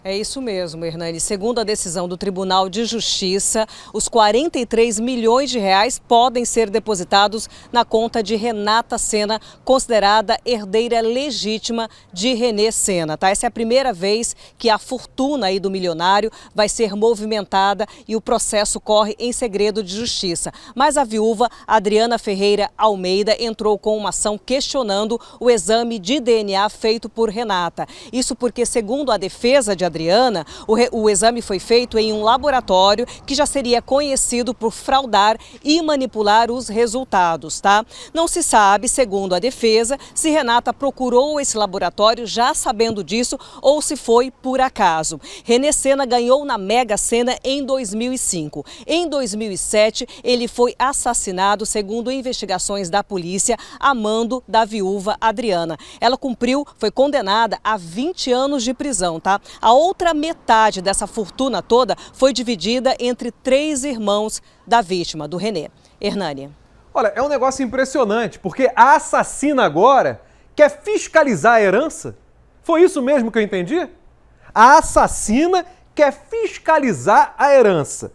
É isso mesmo, Hernani. Segundo a decisão do Tribunal de Justiça, os 43 milhões de reais podem ser depositados na conta de Renata Sena, considerada herdeira legítima de Renê Sena. Essa é a primeira vez que a fortuna aí do milionário vai ser movimentada e o processo corre em segredo de justiça. Mas a viúva Adriana Ferreira Almeida entrou com uma ação questionando o exame de DNA feito por Renata. Isso porque, segundo a defesa de Adriana, Adriana, o exame foi feito em um laboratório que já seria conhecido por fraudar e manipular os resultados, tá? Não se sabe, segundo a defesa, se Renata procurou esse laboratório já sabendo disso ou se foi por acaso. René Sena ganhou na Mega Sena em 2005. Em 2007, ele foi assassinado, segundo investigações da polícia, a mando da viúva Adriana. Ela foi condenada a 20 anos de prisão, tá? A outra metade dessa fortuna toda foi dividida entre 3 irmãos da vítima, do René. Hernani. Olha, é um negócio impressionante, porque a assassina agora quer fiscalizar a herança. Foi isso mesmo que eu entendi? A assassina quer fiscalizar a herança.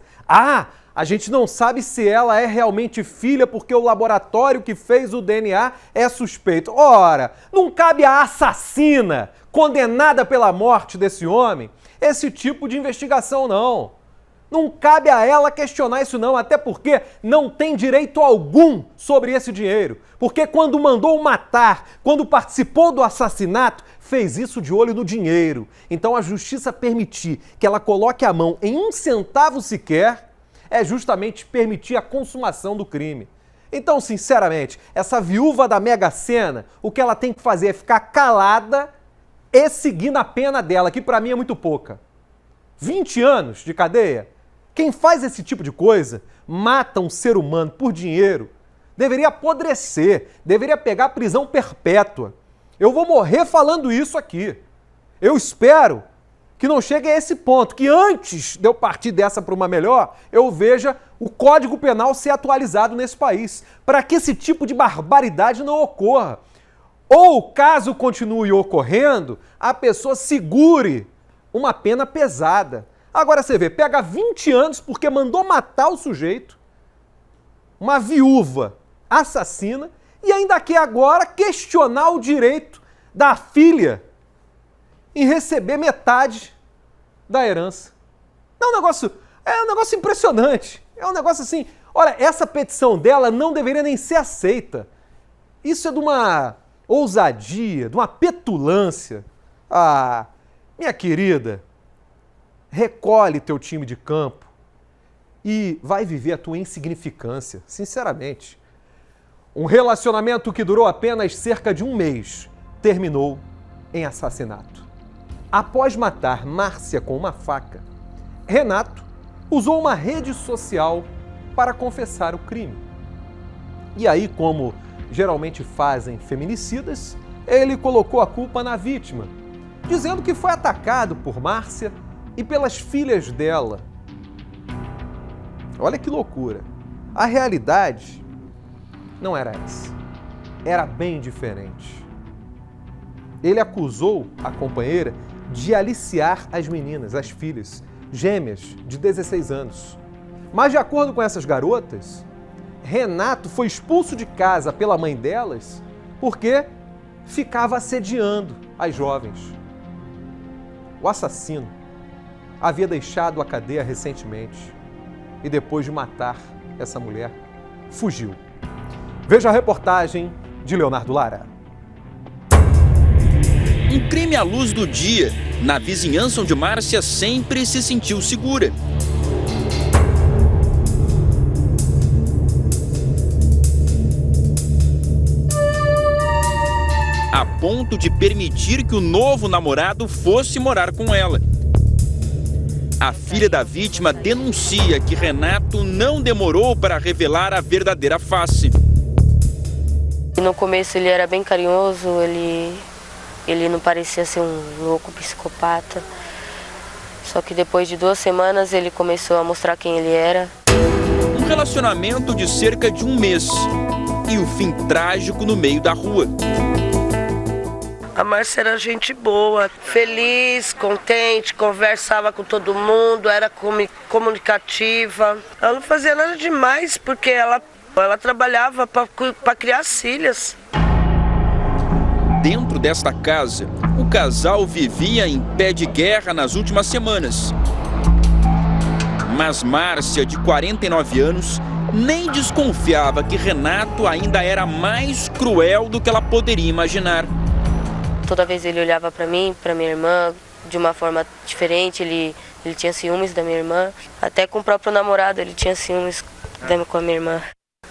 A gente não sabe se ela é realmente filha porque o laboratório que fez o DNA é suspeito. Ora, não cabe à assassina condenada pela morte desse homem esse tipo de investigação, não. Não cabe a ela questionar isso, não, até porque não tem direito algum sobre esse dinheiro. Porque quando mandou matar, quando participou do assassinato, fez isso de olho no dinheiro. Então a justiça permitir que ela coloque a mão em 1 centavo sequer é justamente permitir a consumação do crime. Então, sinceramente, essa viúva da Mega Sena, o que ela tem que fazer é ficar calada e seguir na pena dela, que pra mim é muito pouca. 20 anos de cadeia? Quem faz esse tipo de coisa, mata um ser humano por dinheiro, deveria apodrecer, deveria pegar prisão perpétua. Eu vou morrer falando isso aqui. Eu espero que não chegue a esse ponto, que antes de eu partir dessa para uma melhor, eu veja o Código Penal ser atualizado nesse país, para que esse tipo de barbaridade não ocorra. Ou, caso continue ocorrendo, a pessoa segure uma pena pesada. Agora você vê, pega 20 anos porque mandou matar o sujeito, uma viúva assassina, e ainda quer agora questionar o direito da filha em receber metade da herança. É um negócio impressionante. É um negócio assim, olha, essa petição dela não deveria nem ser aceita. Isso é de uma ousadia, de uma petulância. Minha querida, recolhe teu time de campo e vai viver a tua insignificância, sinceramente. Um relacionamento que durou apenas cerca de 1 mês terminou em assassinato. Após matar Márcia com uma faca, Renato usou uma rede social para confessar o crime. E aí, como geralmente fazem feminicidas, ele colocou a culpa na vítima, dizendo que foi atacado por Márcia e pelas filhas dela. Olha que loucura. A realidade não era essa. Era bem diferente. Ele acusou a companheira de aliciar as meninas, as filhas, gêmeas de 16 anos. Mas, de acordo com essas garotas, Renato foi expulso de casa pela mãe delas porque ficava assediando as jovens. O assassino havia deixado a cadeia recentemente e, depois de matar essa mulher, fugiu. Veja a reportagem de Leonardo Lara. Um crime à luz do dia. Na vizinhança onde Márcia sempre se sentiu segura. A ponto de permitir que o novo namorado fosse morar com ela. A filha da vítima denuncia que Renato não demorou para revelar a verdadeira face. No começo ele era bem carinhoso, ele não parecia ser um louco psicopata. Só que depois de 2 semanas ele começou a mostrar quem ele era. Um relacionamento de cerca de 1 mês e o fim trágico no meio da rua. A Márcia era gente boa, feliz, contente, conversava com todo mundo, era comunicativa. Ela não fazia nada demais porque ela trabalhava para criar as filhas. Dentro desta casa, o casal vivia em pé de guerra nas últimas semanas. Mas Márcia, de 49 anos, nem desconfiava que Renato ainda era mais cruel do que ela poderia imaginar. Toda vez ele olhava para mim, para minha irmã, de uma forma diferente, ele tinha ciúmes da minha irmã, até com o próprio namorado ele tinha ciúmes com a minha irmã.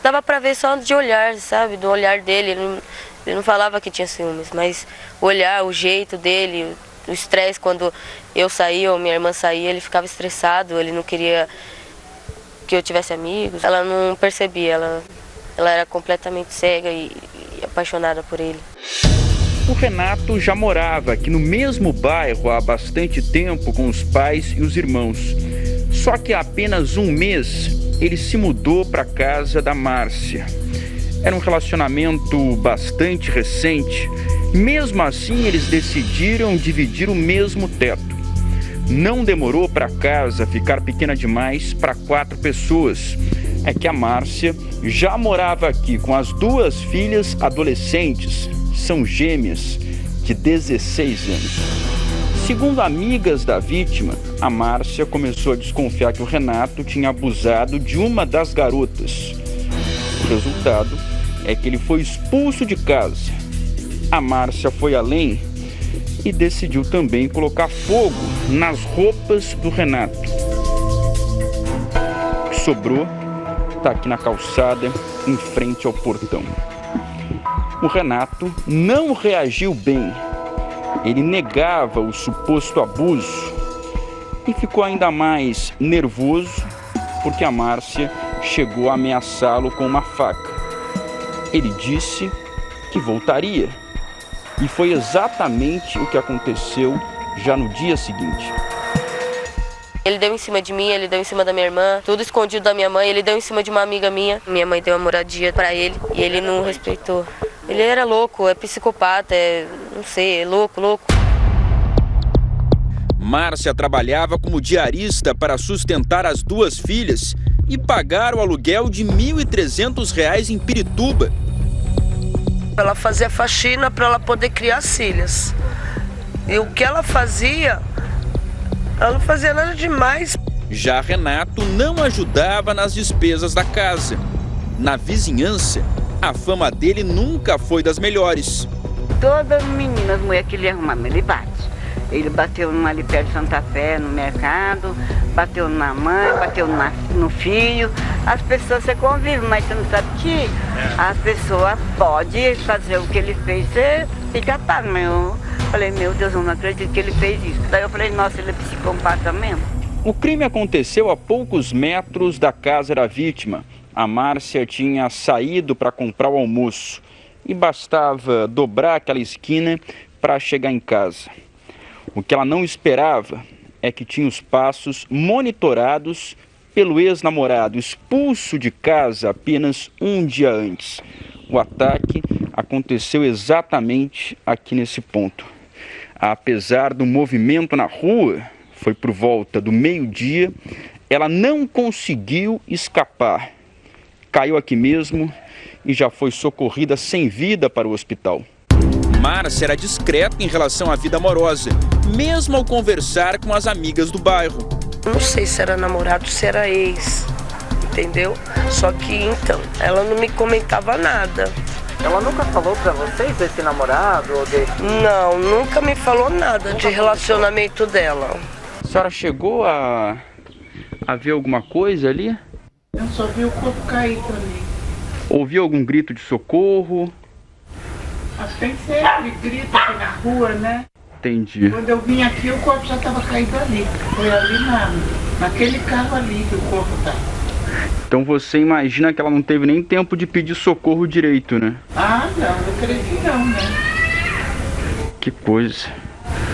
Dava pra ver só de olhar, sabe, do olhar dele, ele não falava que tinha ciúmes, mas o olhar, o jeito dele, o estresse quando eu saía ou minha irmã saía, ele ficava estressado, ele não queria que eu tivesse amigos, ela não percebia, ela era completamente cega e apaixonada por ele. O Renato já morava aqui no mesmo bairro há bastante tempo com os pais e os irmãos. Só que há apenas um mês ele se mudou para a casa da Márcia. Era um relacionamento bastante recente. Mesmo assim, eles decidiram dividir o mesmo teto. Não demorou para a casa ficar pequena demais para 4 pessoas. É que a Márcia já morava aqui com as 2 filhas adolescentes. São gêmeas de 16 anos. Segundo amigas da vítima, a Márcia começou a desconfiar que o Renato tinha abusado de uma das garotas. O resultado é que ele foi expulso de casa. A Márcia foi além e decidiu também colocar fogo nas roupas do Renato. O que sobrou está aqui na calçada, em frente ao portão. O Renato não reagiu bem. Ele negava o suposto abuso e ficou ainda mais nervoso porque a Márcia chegou a ameaçá-lo com uma faca. Ele disse que voltaria. E foi exatamente o que aconteceu já no dia seguinte. Ele deu em cima de mim, ele deu em cima da minha irmã, tudo escondido da minha mãe, ele deu em cima de uma amiga minha. Minha mãe deu uma moradia para ele e ele não respeitou. Ele era louco, é psicopata, não sei, é louco. Márcia trabalhava como diarista para sustentar as 2 filhas e pagar o aluguel de R$ 1.300 em Pirituba. Ela fazia faxina para ela poder criar as filhas. E o que ela fazia, ela não fazia nada demais. Já Renato não ajudava nas despesas da casa. Na vizinhança, a fama dele nunca foi das melhores. Todas as meninas, mulher que ele arrumava, ele bate. Ele bateu numa ali perto de Santa Fé, no mercado, bateu na mãe, bateu no filho. As pessoas você convive, mas você não sabe que a pessoa pode fazer o que ele fez, você fica atado. Mas eu falei, meu Deus, eu não acredito que ele fez isso. Daí eu falei, nossa, ele é psicopata mesmo. O crime aconteceu a poucos metros da casa da vítima. A Márcia tinha saído para comprar o almoço e bastava dobrar aquela esquina para chegar em casa. O que ela não esperava é que tinha os passos monitorados pelo ex-namorado, expulso de casa apenas um dia antes. O ataque aconteceu exatamente aqui nesse ponto. Apesar do movimento na rua, foi por volta do meio-dia, ela não conseguiu escapar. Caiu aqui mesmo e já foi socorrida sem vida para o hospital. Márcia era discreta em relação à vida amorosa, mesmo ao conversar com as amigas do bairro. Não sei se era namorado, se era ex, entendeu? Só que então, ela não me comentava nada. Ela nunca falou pra vocês desse namorado ou desse... Não, nunca me falou nada de relacionamento dela. A senhora chegou a ver alguma coisa ali? Eu só vi o corpo caído ali. Ouviu algum grito de socorro? Acho que tem sempre grito aqui na rua, né? Entendi. Quando eu vim aqui, o corpo já estava caído ali. Foi ali naquele carro ali que o corpo tá. Então você imagina que ela não teve nem tempo de pedir socorro direito, né? Ah, não creio que não, né? Que coisa.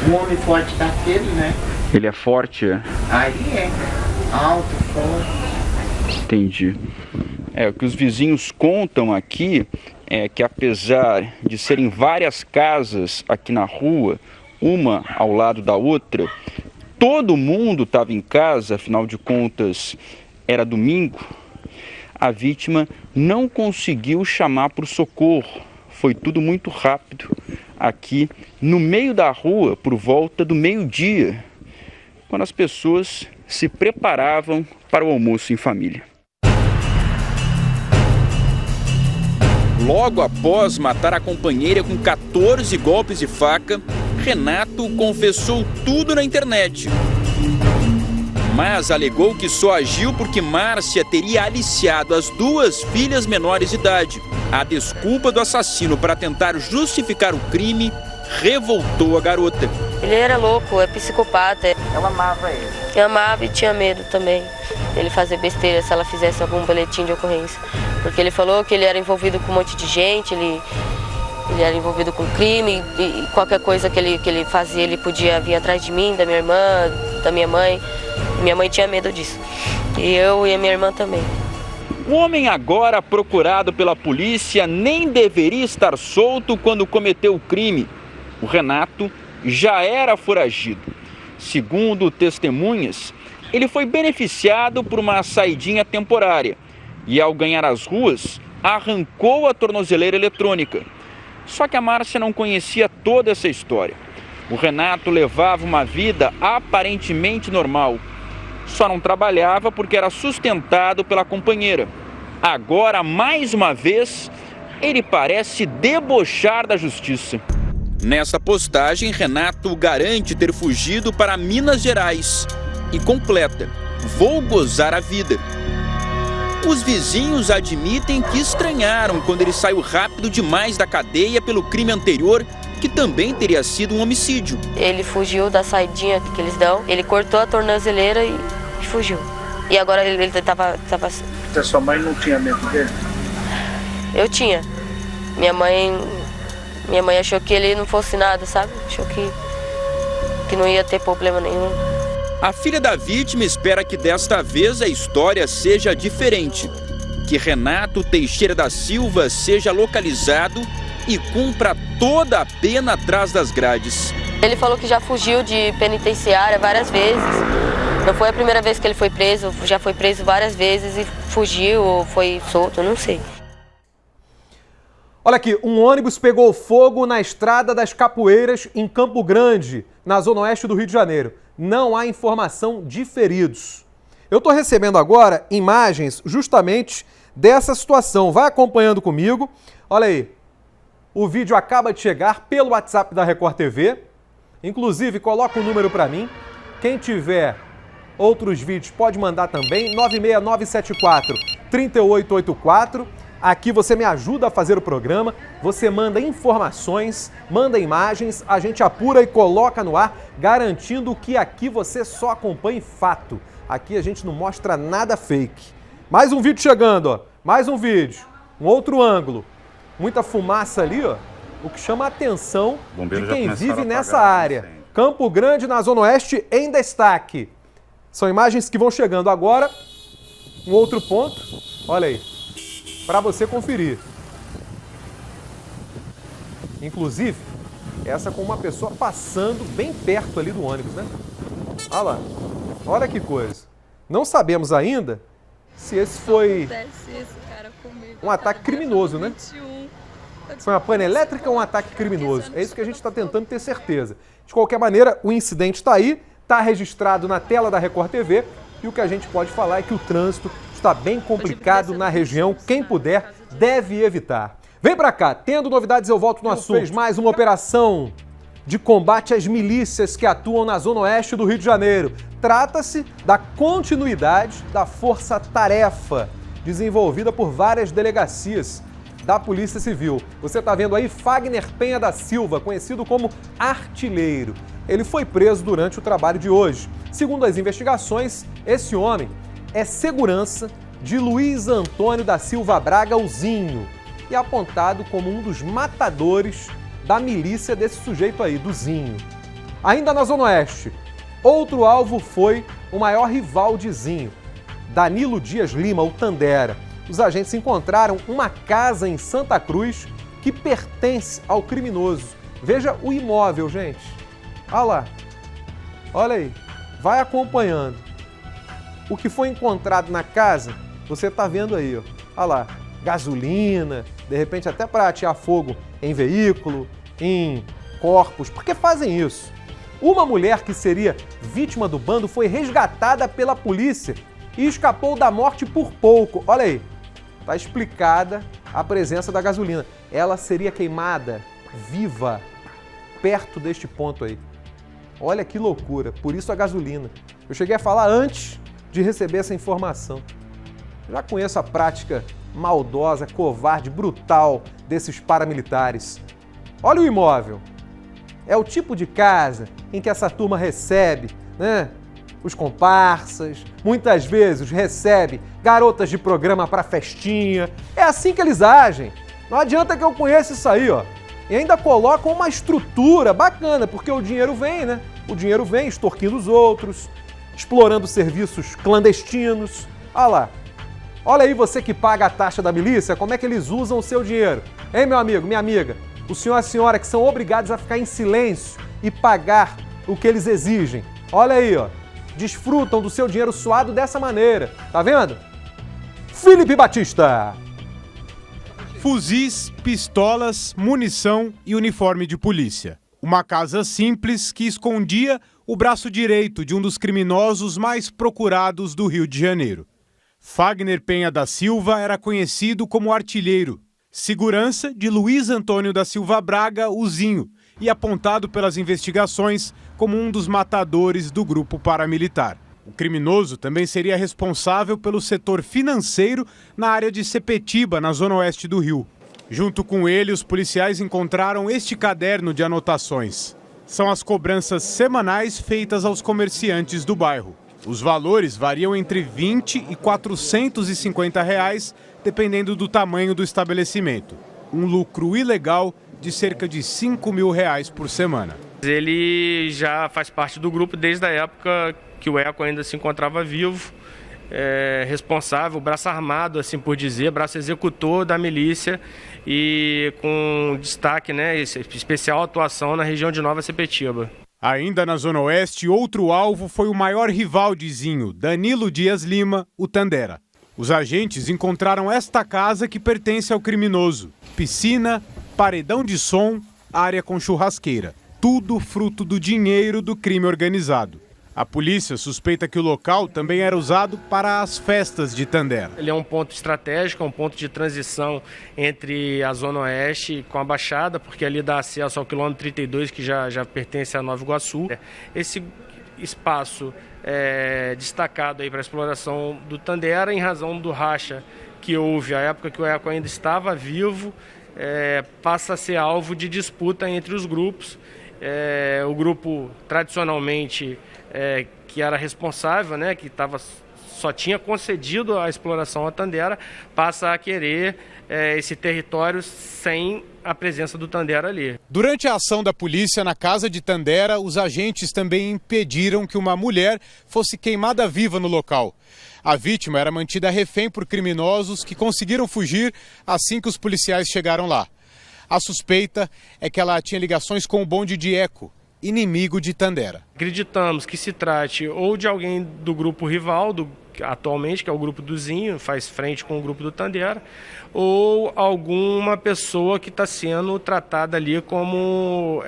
Um homem forte daquele, né? Ele é forte, é? Aí é. Alto, forte. Entendi. O que os vizinhos contam aqui é que apesar de serem várias casas aqui na rua, uma ao lado da outra, todo mundo estava em casa, afinal de contas era domingo, a vítima não conseguiu chamar por socorro. Foi tudo muito rápido aqui no meio da rua por volta do meio-dia, quando as pessoas se preparavam para o almoço em família. Logo após matar a companheira com 14 golpes de faca, Renato confessou tudo na internet. Mas alegou que só agiu porque Márcia teria aliciado as duas filhas menores de idade. A desculpa do assassino para tentar justificar o crime revoltou a garota. Ele era louco, é psicopata. Ela amava ele. Eu amava e tinha medo também dele fazer besteira se ela fizesse algum boletim de ocorrência. Porque ele falou que ele era envolvido com um monte de gente, ele era envolvido com crime e qualquer coisa que ele fazia, ele podia vir atrás de mim, da minha irmã, da minha mãe. Minha mãe tinha medo disso. E eu e a minha irmã também. O homem agora procurado pela polícia nem deveria estar solto quando cometeu o crime. O Renato já era foragido. Segundo testemunhas, ele foi beneficiado por uma saidinha temporária e, ao ganhar as ruas, arrancou a tornozeleira eletrônica. Só que a Márcia não conhecia toda essa história. O Renato levava uma vida aparentemente normal. Só não trabalhava porque era sustentado pela companheira. Agora, mais uma vez, ele parece debochar da justiça. Nessa postagem, Renato garante ter fugido para Minas Gerais e completa: "Vou gozar a vida". Os vizinhos admitem que estranharam quando ele saiu rápido demais da cadeia pelo crime anterior, que também teria sido um homicídio. Ele fugiu da saidinha que eles dão, ele cortou a tornozeleira e fugiu. E agora ele estava... Então sua mãe não tinha medo dele? Eu tinha. Minha mãe achou que ele não fosse nada, sabe? Achou que não ia ter problema nenhum. A filha da vítima espera que desta vez a história seja diferente. Que Renato Teixeira da Silva seja localizado e cumpra toda a pena atrás das grades. Ele falou que já fugiu de penitenciária várias vezes. Não foi a primeira vez que ele foi preso, já foi preso várias vezes e fugiu ou foi solto, não sei. Olha aqui, um ônibus pegou fogo na Estrada das Capoeiras, em Campo Grande, na zona oeste do Rio de Janeiro. Não há informação de feridos. Eu estou recebendo agora imagens justamente dessa situação. Vai acompanhando comigo. Olha aí, o vídeo acaba de chegar pelo WhatsApp da Record TV. Inclusive, coloca o número para mim. Quem tiver outros vídeos pode mandar também, 96974-3884. Aqui você me ajuda a fazer o programa, você manda informações, manda imagens, a gente apura e coloca no ar, garantindo que aqui você só acompanhe fato. Aqui a gente não mostra nada fake. Mais um vídeo chegando, ó. Mais um vídeo, um outro ângulo. Muita fumaça ali, ó. O que chama a atenção de quem vive nessa área. Campo Grande, na Zona Oeste, em destaque. São imagens que vão chegando agora. Um outro ponto, olha aí, para você conferir. Inclusive, essa com uma pessoa passando bem perto ali do ônibus, né? Olha lá, olha que coisa. Não sabemos ainda se esse foi um ataque criminoso, né? Foi uma pane elétrica ou um ataque criminoso? É isso que a gente está tentando ter certeza. De qualquer maneira, o incidente está aí, está registrado na tela da Record TV e o que a gente pode falar é que o trânsito está bem complicado na região. Quem puder, deve evitar. Vem pra cá, tendo novidades eu volto no assunto. Fez mais uma operação de combate às milícias que atuam na zona oeste do Rio de Janeiro. Trata-se da continuidade da força-tarefa desenvolvida por várias delegacias da Polícia Civil. Você está vendo aí Fagner Penha da Silva, conhecido como Artilheiro. Ele foi preso durante o trabalho de hoje. Segundo as investigações, esse homem é segurança de Luiz Antônio da Silva Braga, o Zinho, e apontado como um dos matadores da milícia desse sujeito aí, do Zinho. Ainda na Zona Oeste, outro alvo foi o maior rival de Zinho, Danilo Dias Lima, o Tandera. Os agentes encontraram uma casa em Santa Cruz que pertence ao criminoso. Veja o imóvel, gente. Olha lá. Olha aí. Vai acompanhando. O que foi encontrado na casa, você está vendo aí, ó. Olha lá, gasolina, de repente até para atear fogo em veículo, em corpos. Por que fazem isso? Uma mulher que seria vítima do bando foi resgatada pela polícia e escapou da morte por pouco. Olha aí, está explicada a presença da gasolina. Ela seria queimada viva. perto deste ponto aí. Olha que loucura, por isso a gasolina. Eu cheguei a falar antes de receber essa informação. Já conheço a prática maldosa, covarde, brutal desses paramilitares. Olha o imóvel. É o tipo de casa em que essa turma recebe, né? Os comparsas, muitas vezes recebe garotas de programa para festinha. É assim que eles agem. Não adianta que eu conheça isso aí, ó. E ainda colocam uma estrutura bacana, porque o dinheiro vem, né? O dinheiro vem extorquindo os outros, explorando serviços clandestinos. Olha lá. Olha aí você que paga a taxa da milícia, como é que eles usam o seu dinheiro. Hein, meu amigo, minha amiga? O senhor e a senhora que são obrigados a ficar em silêncio e pagar o que eles exigem. Olha aí, ó. Desfrutam do seu dinheiro suado dessa maneira. Tá vendo? Felipe Batista. Fuzis, pistolas, munição e uniforme de polícia. Uma casa simples que escondia o braço direito de um dos criminosos mais procurados do Rio de Janeiro. Fagner Penha da Silva era conhecido como artilheiro, segurança de Luiz Antônio da Silva Braga, o Zinho, e apontado pelas investigações como um dos matadores do grupo paramilitar. O criminoso também seria responsável pelo setor financeiro na área de Sepetiba, na zona oeste do Rio. Junto com ele, os policiais encontraram este caderno de anotações. São as cobranças semanais feitas aos comerciantes do bairro. Os valores variam entre R$ 20 e R$ 450, dependendo do tamanho do estabelecimento. Um lucro ilegal de cerca de R$ 5 mil por semana. Ele já faz parte do grupo desde a época que o Eco ainda se encontrava vivo, responsável, braço armado, assim por dizer, braço executor da milícia e com destaque, especial atuação na região de Nova Sepetiba. Ainda na Zona Oeste, outro alvo foi o maior rival de Zinho, Danilo Dias Lima, o Tandera. Os agentes encontraram esta casa que pertence ao criminoso. Piscina, paredão de som, área com churrasqueira. Tudo fruto do dinheiro do crime organizado. A polícia suspeita que o local também era usado para as festas de Tandera. Ele é um ponto estratégico, um ponto de transição entre a Zona Oeste com a Baixada, porque ali dá acesso ao quilômetro 32, que já pertence a Nova Iguaçu. Esse espaço é destacado aí para a exploração do Tandera em razão do racha que houve à época que o Eco ainda estava vivo, passa a ser alvo de disputa entre os grupos. O grupo tradicionalmente que era responsável, que só tinha concedido a exploração à Tandera, passa a querer esse território sem a presença do Tandera ali. Durante a ação da polícia na casa de Tandera, os agentes também impediram que uma mulher fosse queimada viva no local. A vítima era mantida refém por criminosos que conseguiram fugir assim que os policiais chegaram lá. A suspeita é que ela tinha ligações com o bonde de Eco, inimigo de Tandera. Acreditamos que se trate ou de alguém do grupo rival, atualmente, que é o grupo do Zinho, faz frente com o grupo do Tandera, ou alguma pessoa que está sendo tratada ali como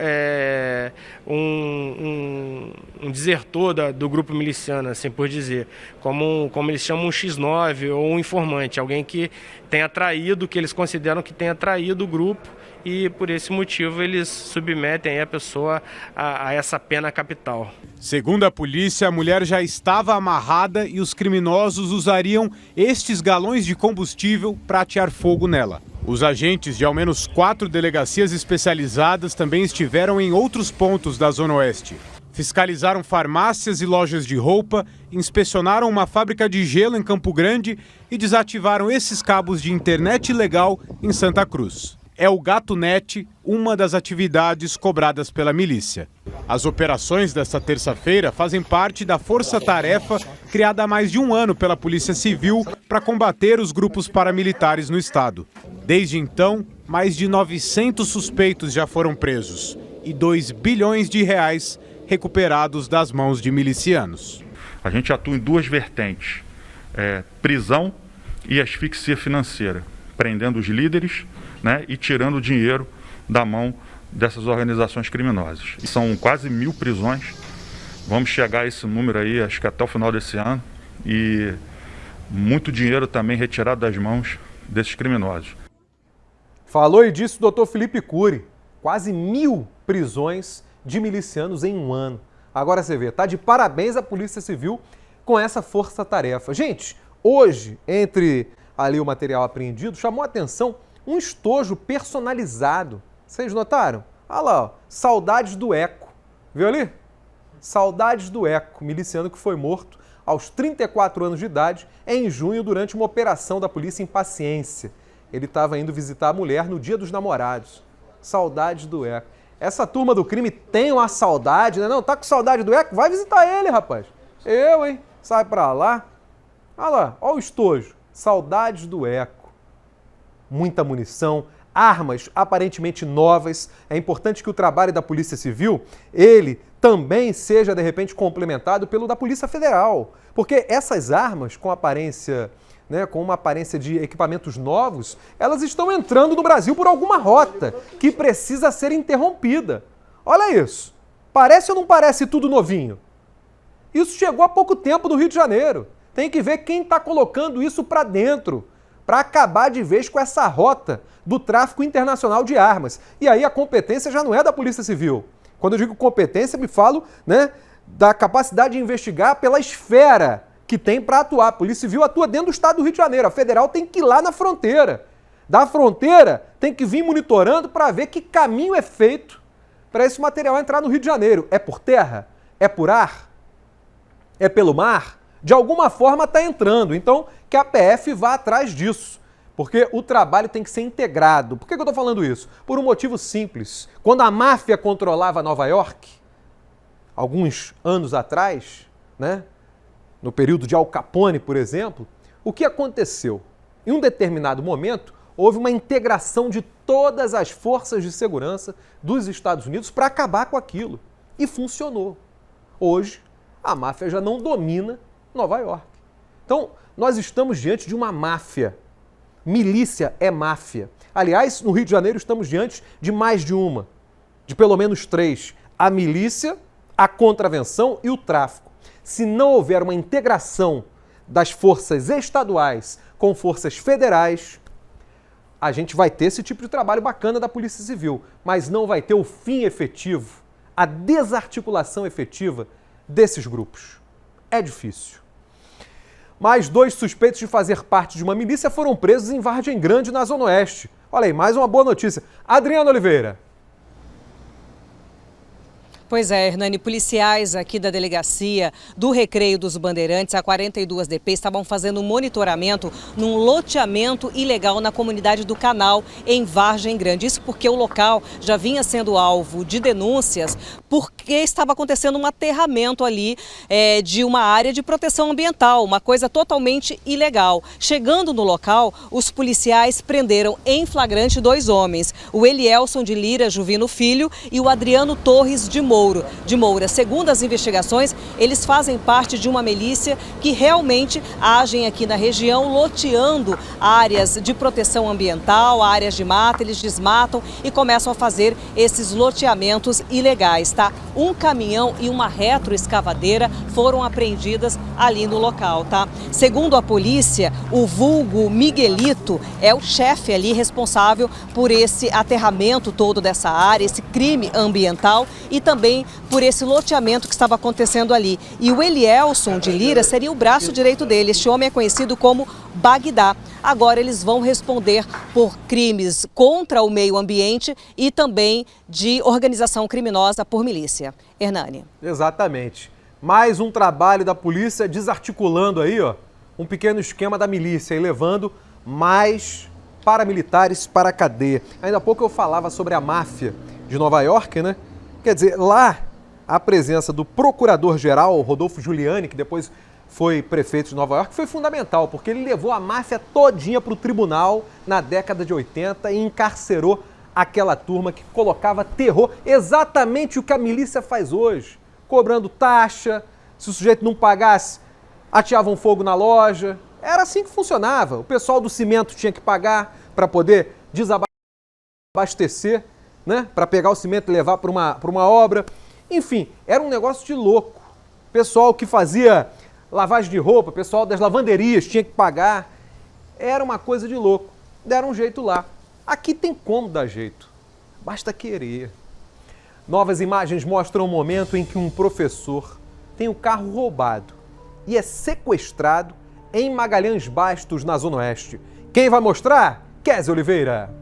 um desertor do grupo miliciano, assim por dizer, como eles chamam um X9 ou um informante, alguém que tenha traído, que eles consideram que tenha traído o grupo, e por esse motivo eles submetem a pessoa a essa pena capital. Segundo a polícia, a mulher já estava amarrada e os criminosos usariam estes galões de combustível para atear fogo nela. Os agentes de ao menos 4 delegacias especializadas também estiveram em outros pontos da Zona Oeste. Fiscalizaram farmácias e lojas de roupa, inspecionaram uma fábrica de gelo em Campo Grande e desativaram esses cabos de internet ilegal em Santa Cruz. É o GatoNet, uma das atividades cobradas pela milícia. As operações desta terça-feira fazem parte da força-tarefa criada há mais de um ano pela Polícia Civil para combater os grupos paramilitares no estado. Desde então, mais de 900 suspeitos já foram presos e 2 bilhões de reais recuperados das mãos de milicianos. A gente atua em 2 vertentes, prisão e asfixia financeira, prendendo os líderes, e tirando o dinheiro da mão dessas organizações criminosas. São quase 1.000 prisões, vamos chegar a esse número aí, acho que até o final desse ano, e muito dinheiro também retirado das mãos desses criminosos. Falou e disse o doutor Felipe Cury. Quase 1000 prisões de milicianos em um ano. Agora você vê, tá de parabéns a Polícia Civil com essa força-tarefa. Gente, hoje, entre ali o material apreendido, chamou a atenção um estojo personalizado. Vocês notaram? Olha lá, ó, Saudades do Eco. Viu ali? Saudades do Eco, miliciano que foi morto aos 34 anos de idade em junho durante uma operação da polícia em Paciência. Ele estava indo visitar a mulher no Dia dos Namorados. Saudades do Eco. Essa turma do crime tem uma saudade, né? Não, tá com saudade do Eco? Vai visitar ele, rapaz. Eu, hein? Sai pra lá. Olha lá, olha o estojo. Saudades do Eco. Muita munição, armas aparentemente novas. É importante que o trabalho da Polícia Civil, ele também seja, de repente, complementado pelo da Polícia Federal. Porque essas armas, com aparência, né, com uma aparência de equipamentos novos, elas estão entrando no Brasil por alguma rota que precisa ser interrompida. Olha isso. Parece ou não parece tudo novinho? Isso chegou há pouco tempo no Rio de Janeiro. Tem que ver quem está colocando isso para dentro, para acabar de vez com essa rota do tráfico internacional de armas. E aí a competência já não é da Polícia Civil. Quando eu digo competência, me falo, né, da capacidade de investigar pela esfera que tem para atuar. A Polícia Civil atua dentro do estado do Rio de Janeiro. A federal tem que ir lá na fronteira. Da fronteira tem que vir monitorando para ver que caminho é feito para esse material entrar no Rio de Janeiro. É por terra? É por ar? É pelo mar? De alguma forma está entrando. Então, que a PF vá atrás disso. Porque o trabalho tem que ser integrado. Por que eu estou falando isso? Por um motivo simples. Quando a máfia controlava Nova York, alguns anos atrás, né, no período de Al Capone, por exemplo, o que aconteceu? Em um determinado momento, houve uma integração de todas as forças de segurança dos Estados Unidos para acabar com aquilo. E funcionou. Hoje, a máfia já não domina Nova York. Então, nós estamos diante de uma máfia. Milícia é máfia. Aliás, no Rio de Janeiro estamos diante de mais de uma, de pelo menos 3. A milícia, a contravenção e o tráfico. Se não houver uma integração das forças estaduais com forças federais, a gente vai ter esse tipo de trabalho bacana da Polícia Civil, mas não vai ter o fim efetivo, a desarticulação efetiva desses grupos. É difícil. Mais 2 suspeitos de fazer parte de uma milícia foram presos em Vargem Grande, na Zona Oeste. Olha aí, mais uma boa notícia. Adriana Oliveira. Pois é, Hernani, policiais aqui da delegacia do Recreio dos Bandeirantes, a 42 DP, estavam fazendo um monitoramento num loteamento ilegal na comunidade do Canal, em Vargem Grande. Isso porque o local já vinha sendo alvo de denúncias porque estava acontecendo um aterramento ali de uma área de proteção ambiental, uma coisa totalmente ilegal. Chegando no local, os policiais prenderam em flagrante 2 homens, o Elielson de Lira Juvino Filho e o Adriano Torres de Moura. Segundo as investigações, eles fazem parte de uma milícia que realmente agem aqui na região, loteando áreas de proteção ambiental, áreas de mata. Eles desmatam e começam a fazer esses loteamentos ilegais, tá? Um caminhão e uma retroescavadeira foram apreendidas ali no local, tá? Segundo a polícia, o vulgo Miguelito é o chefe ali responsável por esse aterramento todo dessa área, esse crime ambiental e também por esse loteamento que estava acontecendo ali. E o Elielson de Lira seria o braço direito dele. Este homem é conhecido como Bagdá. Agora eles vão responder por crimes contra o meio ambiente e também de organização criminosa por milícia. Hernani. Exatamente. Mais um trabalho da polícia desarticulando aí, ó, um pequeno esquema da milícia e levando mais paramilitares para a cadeia. Ainda há pouco eu falava sobre a máfia de Nova York, né? Quer dizer, lá a presença do procurador-geral Rodolfo Giuliani, que depois foi prefeito de Nova York, foi fundamental, porque ele levou a máfia todinha para o tribunal na década de 80 e encarcerou aquela turma que colocava terror, exatamente o que a milícia faz hoje, cobrando taxa, se o sujeito não pagasse, ateavam fogo na loja. Era assim que funcionava. O pessoal do cimento tinha que pagar para poder desabastecer, né? Para pegar o cimento e levar para uma obra. Enfim, era um negócio de louco. Pessoal que fazia lavagem de roupa, pessoal das lavanderias tinha que pagar. Era uma coisa de louco. Deram um jeito lá. Aqui tem como dar jeito. Basta querer. Novas imagens mostram o momento em que um professor tem o carro roubado e é sequestrado em Magalhães Bastos, na Zona Oeste. Quem vai mostrar? Kézia Oliveira.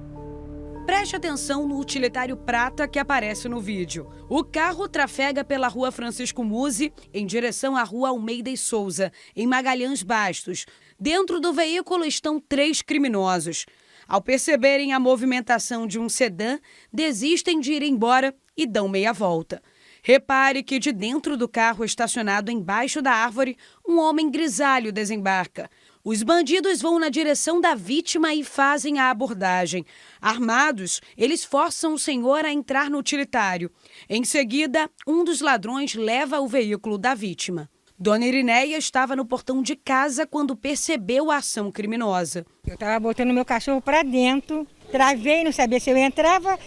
Preste atenção no utilitário prata que aparece no vídeo. O carro trafega pela rua Francisco Musi em direção à rua Almeida e Souza, em Magalhães Bastos. Dentro do veículo estão 3 criminosos. Ao perceberem a movimentação de um sedã, desistem de ir embora e dão meia volta. Repare que de dentro do carro estacionado embaixo da árvore, um homem grisalho desembarca. Os bandidos vão na direção da vítima e fazem a abordagem. Armados, eles forçam o senhor a entrar no utilitário. Em seguida, um dos ladrões leva o veículo da vítima. Dona Irineia estava no portão de casa quando percebeu a ação criminosa. Eu estava botando meu cachorro para dentro, travei, não sabia se eu entrava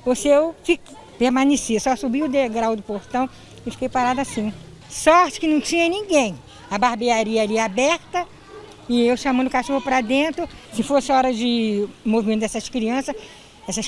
ou se eu permanecia. Só subi o degrau do portão e fiquei parada assim. Sorte que não tinha ninguém. A barbearia ali aberta e eu chamando o cachorro para dentro. Se fosse hora de movimento dessas crianças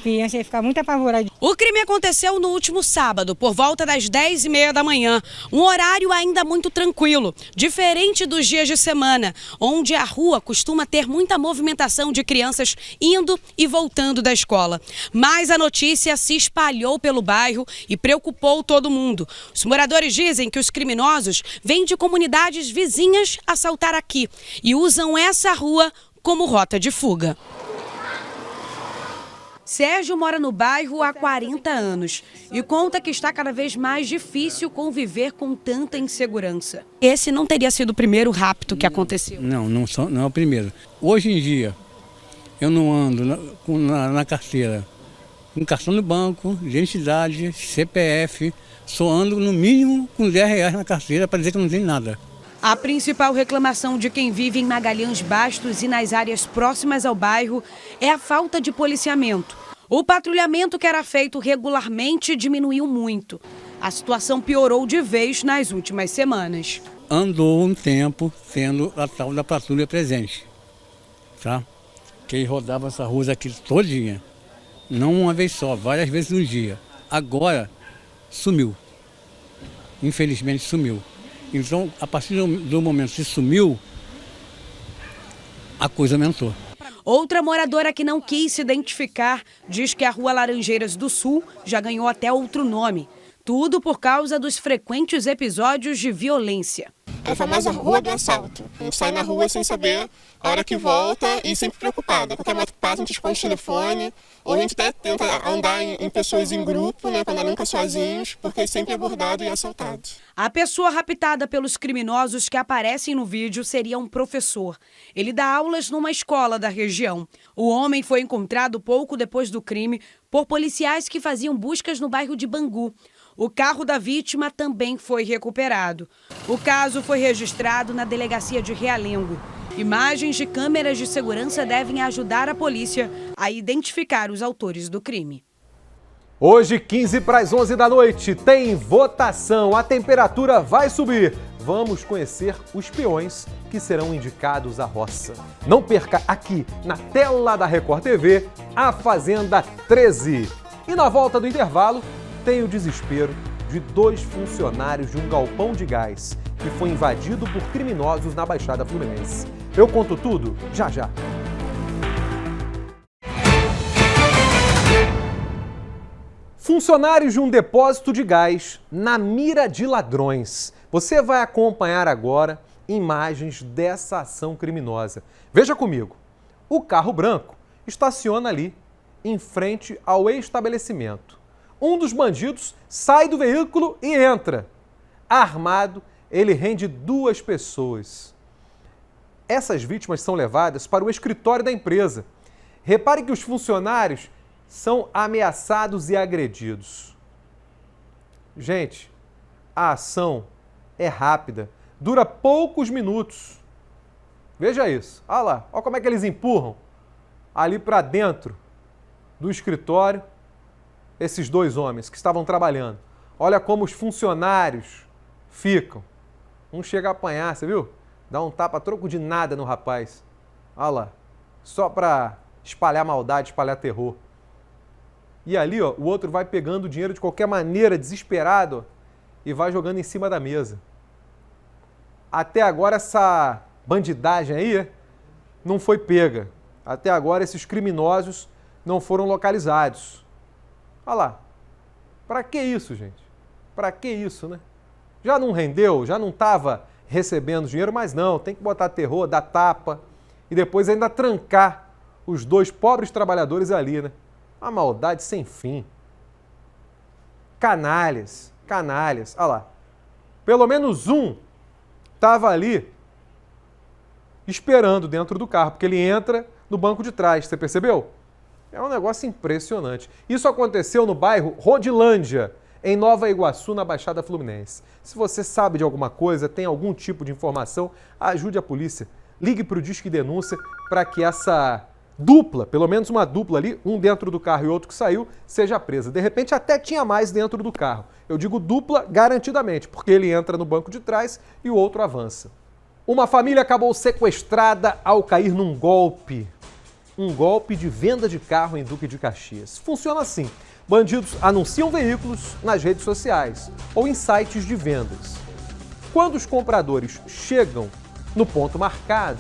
iam ficar muito apavoradas. O crime aconteceu no último sábado, por volta das 10h30 da manhã. Um horário ainda muito tranquilo, diferente dos dias de semana, onde a rua costuma ter muita movimentação de crianças indo e voltando da escola. Mas a notícia se espalhou pelo bairro e preocupou todo mundo. Os moradores dizem que os criminosos vêm de comunidades vizinhas assaltar aqui e usam essa rua como rota de fuga. Sérgio mora no bairro há 40 anos e conta que está cada vez mais difícil conviver com tanta insegurança. Esse não teria sido o primeiro rapto que aconteceu? Não é o primeiro. Hoje em dia, eu não ando na carteira com cartão do banco, identidade, CPF, só ando no mínimo com R$10 na carteira para dizer que não tem nada. A principal reclamação de quem vive em Magalhães Bastos e nas áreas próximas ao bairro é a falta de policiamento. O patrulhamento que era feito regularmente diminuiu muito. A situação piorou de vez nas últimas semanas. Andou um tempo tendo a tal da patrulha presente, tá? Que rodava essa rua aqui todinha. Não uma vez só, várias vezes no dia. Agora sumiu. Infelizmente sumiu. Então, a partir do momento que sumiu, a coisa aumentou. Outra moradora que não quis se identificar diz que a Rua Laranjeiras do Sul já ganhou até outro nome. Tudo por causa dos frequentes episódios de violência. É a famosa rua do assalto. A gente sai na rua sem saber a hora que volta e sempre preocupada. Qualquer moto que passa, a gente esconde o telefone. Ou a gente até tenta andar em pessoas em grupo, né, para andar nunca sozinhos, porque é sempre abordado e assaltado. A pessoa raptada pelos criminosos que aparecem no vídeo seria um professor. Ele dá aulas numa escola da região. O homem foi encontrado pouco depois do crime por policiais que faziam buscas no bairro de Bangu. O carro da vítima também foi recuperado. O caso foi registrado na delegacia de Realengo. Imagens de câmeras de segurança devem ajudar a polícia a identificar os autores do crime. Hoje, 15 para as 11 da noite, tem votação. A temperatura vai subir. Vamos conhecer os peões que serão indicados à roça. Não perca aqui, na tela da Record TV, a Fazenda 13. E na volta do intervalo, tem o desespero de 2 funcionários de um galpão de gás que foi invadido por criminosos na Baixada Fluminense. Eu conto tudo já já. Funcionários de um depósito de gás na mira de ladrões. Você vai acompanhar agora imagens dessa ação criminosa. Veja comigo. O carro branco estaciona ali, em frente ao estabelecimento. Um dos bandidos sai do veículo e entra. Armado, ele rende 2 pessoas. Essas vítimas são levadas para o escritório da empresa. Repare que os funcionários são ameaçados e agredidos. Gente, a ação é rápida, dura poucos minutos. Veja isso, olha lá, olha como é que eles empurram ali para dentro do escritório esses 2 homens que estavam trabalhando. Olha como os funcionários ficam. Um chega a apanhar, você viu? Dá um tapa a troco de nada no rapaz. Olha lá, só para espalhar maldade, espalhar terror. E ali, ó, o outro vai pegando o dinheiro de qualquer maneira, desesperado, e vai jogando em cima da mesa. Até agora essa bandidagem aí não foi pega. Até agora esses criminosos não foram localizados. Olha lá. Pra que isso, gente? Pra que isso, né? Já não rendeu? Já não estava recebendo dinheiro? Mas não, tem que botar terror, dar tapa e depois ainda trancar os dois pobres trabalhadores ali, né? Uma maldade sem fim. Canalhas, canalhas. Olha lá. Pelo menos um estava ali esperando dentro do carro, porque ele entra no banco de trás, você percebeu? É um negócio impressionante. Isso aconteceu no bairro Rodilândia, em Nova Iguaçu, na Baixada Fluminense. Se você sabe de alguma coisa, tem algum tipo de informação, ajude a polícia. Ligue para o Disque Denúncia para que essa dupla, pelo menos uma dupla ali, um dentro do carro e outro que saiu, seja presa. De repente até tinha mais dentro do carro. Eu digo dupla garantidamente, porque ele entra no banco de trás e o outro avança. Uma família acabou sequestrada ao cair num golpe. Um golpe de venda de carro em Duque de Caxias. Funciona assim. Bandidos anunciam veículos nas redes sociais ou em sites de vendas. Quando os compradores chegam no ponto marcado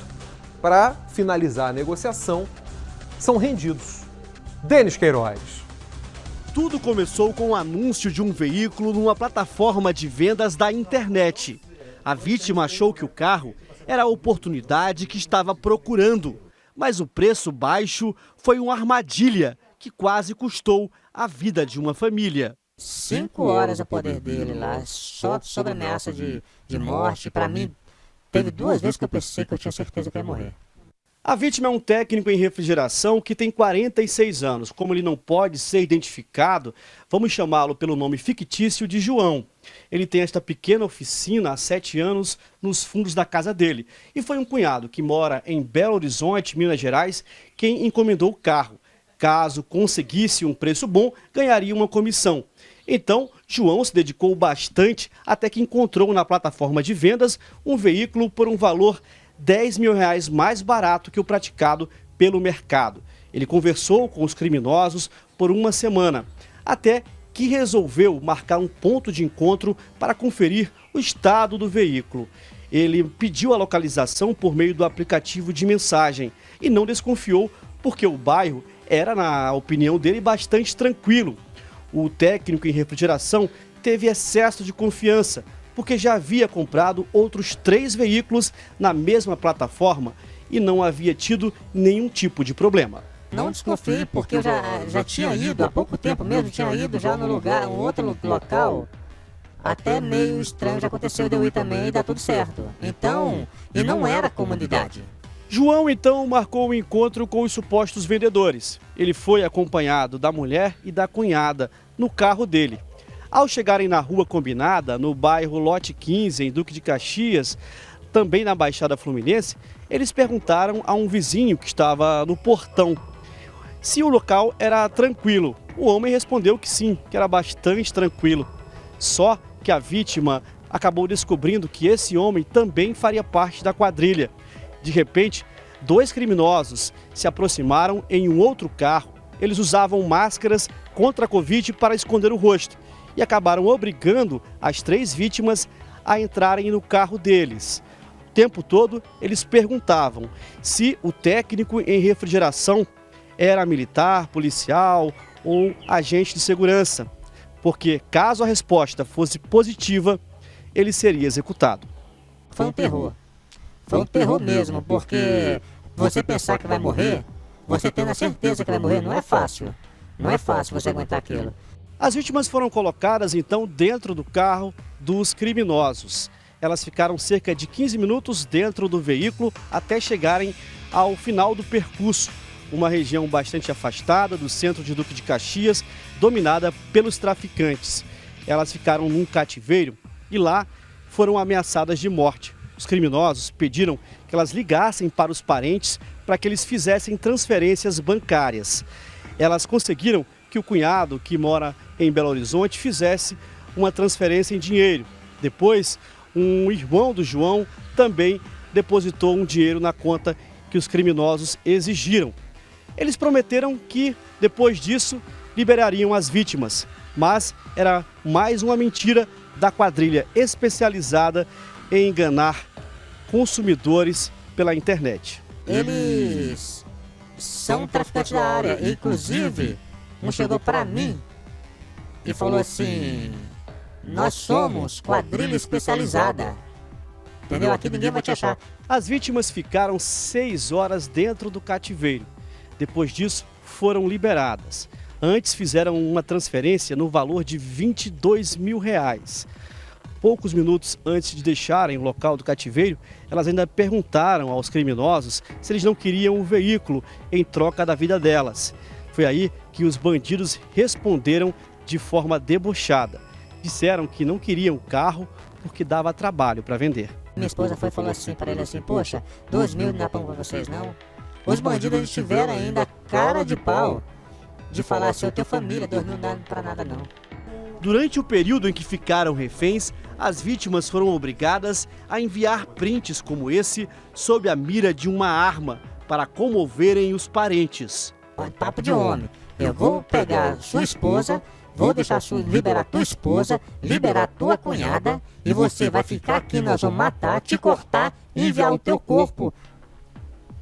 para finalizar a negociação, são rendidos. Denis Queiroz. Tudo começou com o anúncio de um veículo numa plataforma de vendas da internet. A vítima achou que o carro era a oportunidade que estava procurando, mas o preço baixo foi uma armadilha que quase custou a vida de uma família. 5 horas a poder dele lá, só sob ameaça de morte. Para mim, teve 2 vezes que eu pensei que eu tinha certeza que ia morrer. A vítima é um técnico em refrigeração que tem 46 anos. Como ele não pode ser identificado, vamos chamá-lo pelo nome fictício de João. Ele tem esta pequena oficina há 7 anos nos fundos da casa dele. E foi um cunhado que mora em Belo Horizonte, Minas Gerais, quem encomendou o carro. Caso conseguisse um preço bom, ganharia uma comissão. Então, João se dedicou bastante até que encontrou na plataforma de vendas um veículo por um valor R$10 mil mais barato que o praticado pelo mercado. Ele conversou com os criminosos por uma semana, até que resolveu marcar um ponto de encontro para conferir o estado do veículo. Ele pediu a localização por meio do aplicativo de mensagem e não desconfiou porque o bairro era, na opinião dele, bastante tranquilo. O técnico em refrigeração teve excesso de confiança, porque já havia comprado outros 3 veículos na mesma plataforma e não havia tido nenhum tipo de problema. Não desconfiei, porque eu já tinha ido, há pouco tempo mesmo, tinha ido já no lugar, um outro local, até meio estranho, já aconteceu de eu ir também e dá tudo certo. Então, e não era comunidade. João então marcou um encontro com os supostos vendedores. Ele foi acompanhado da mulher e da cunhada no carro dele. Ao chegarem na rua combinada, no bairro Lote 15, em Duque de Caxias, também na Baixada Fluminense, eles perguntaram a um vizinho que estava no portão se o local era tranquilo. O homem respondeu que sim, que era bastante tranquilo. Só que a vítima acabou descobrindo que esse homem também faria parte da quadrilha. De repente, 2 criminosos se aproximaram em um outro carro. Eles usavam máscaras contra a Covid para esconder o rosto e acabaram obrigando as 3 vítimas a entrarem no carro deles. O tempo todo, eles perguntavam se o técnico em refrigeração era militar, policial ou agente de segurança, porque caso a resposta fosse positiva, ele seria executado. Foi um terror. Foi um terror mesmo, porque você pensar que vai morrer, você tendo a certeza que vai morrer, não é fácil. Não é fácil você aguentar aquilo. As vítimas foram colocadas, então, dentro do carro dos criminosos. Elas ficaram cerca de 15 minutos dentro do veículo até chegarem ao final do percurso. Uma região bastante afastada do centro de Duque de Caxias, dominada pelos traficantes. Elas ficaram num cativeiro e lá foram ameaçadas de morte. Os criminosos pediram que elas ligassem para os parentes para que eles fizessem transferências bancárias. Elas conseguiram que o cunhado, que mora em Belo Horizonte, fizesse uma transferência em dinheiro. Depois, um irmão do João também depositou um dinheiro na conta que os criminosos exigiram. Eles prometeram que, depois disso, liberariam as vítimas, mas era mais uma mentira da quadrilha especializada em enganar consumidores pela internet. Eles são traficantes da área, inclusive um chegou para mim e falou assim: nós somos quadrilha especializada. Entendeu? Aqui ninguém vai te achar. As vítimas ficaram 6 horas dentro do cativeiro. Depois disso, foram liberadas. Antes fizeram uma transferência no valor de R$22 mil. Poucos minutos antes de deixarem o local do cativeiro, elas ainda perguntaram aos criminosos se eles não queriam um veículo em troca da vida delas. Foi aí que os bandidos responderam de forma debochada. Disseram que não queriam carro porque dava trabalho para vender. Minha esposa foi e falou assim para ele assim: poxa, 2 mil não dá pão para vocês não? Os bandidos eles tiveram ainda cara de pau de falar assim: eu tenho família, 2 mil não dá para nada não. Durante o período em que ficaram reféns, as vítimas foram obrigadas a enviar prints como esse sob a mira de uma arma para comoverem os parentes. Papo de homem, eu vou pegar sua esposa, vou deixar liberar tua esposa, liberar tua cunhada e você vai ficar aqui, nós vamos matar, te cortar e enviar o teu corpo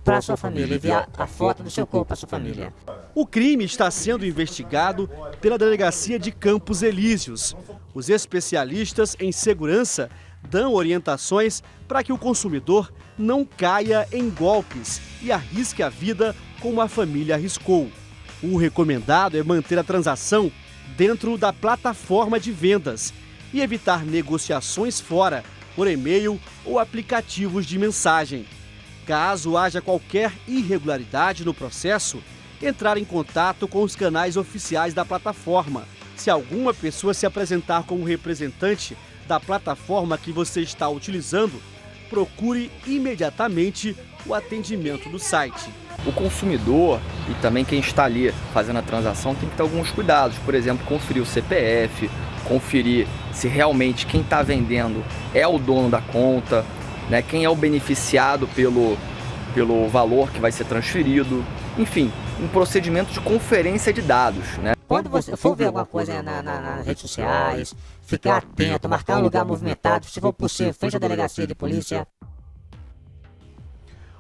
para sua família, enviar a foto do seu corpo para sua família. O crime está sendo investigado pela Delegacia de Campos Elíseos. Os especialistas em segurança dão orientações para que o consumidor não caia em golpes e arrisque a vida como a família arriscou. O recomendado é manter a transação dentro da plataforma de vendas e evitar negociações fora, por e-mail ou aplicativos de mensagem. Caso haja qualquer irregularidade no processo, entrar em contato com os canais oficiais da plataforma. Se alguma pessoa se apresentar como representante da plataforma que você está utilizando, procure imediatamente o atendimento do site. O consumidor e também quem está ali fazendo a transação tem que ter alguns cuidados. Por exemplo, conferir o CPF, conferir se realmente quem está vendendo é o dono da conta, né, quem é o beneficiado pelo valor que vai ser transferido. Enfim, um procedimento de conferência de dados, né? Quando você for ver alguma coisa nas redes sociais, ficar atento, marcar um lugar movimentado, se for possível, frente à delegacia de polícia.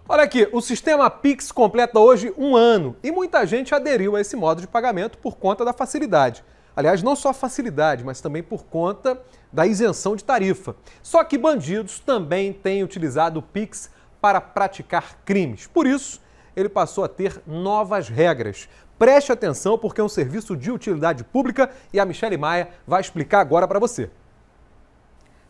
Olha aqui, o sistema Pix completa hoje 1 ano e muita gente aderiu a esse modo de pagamento por conta da facilidade. Aliás, não só a facilidade, mas também por conta da isenção de tarifa. Só que bandidos também têm utilizado o Pix para praticar crimes. Por isso, ele passou a ter novas regras. Preste atenção porque é um serviço de utilidade pública e a Michele Maia vai explicar agora para você.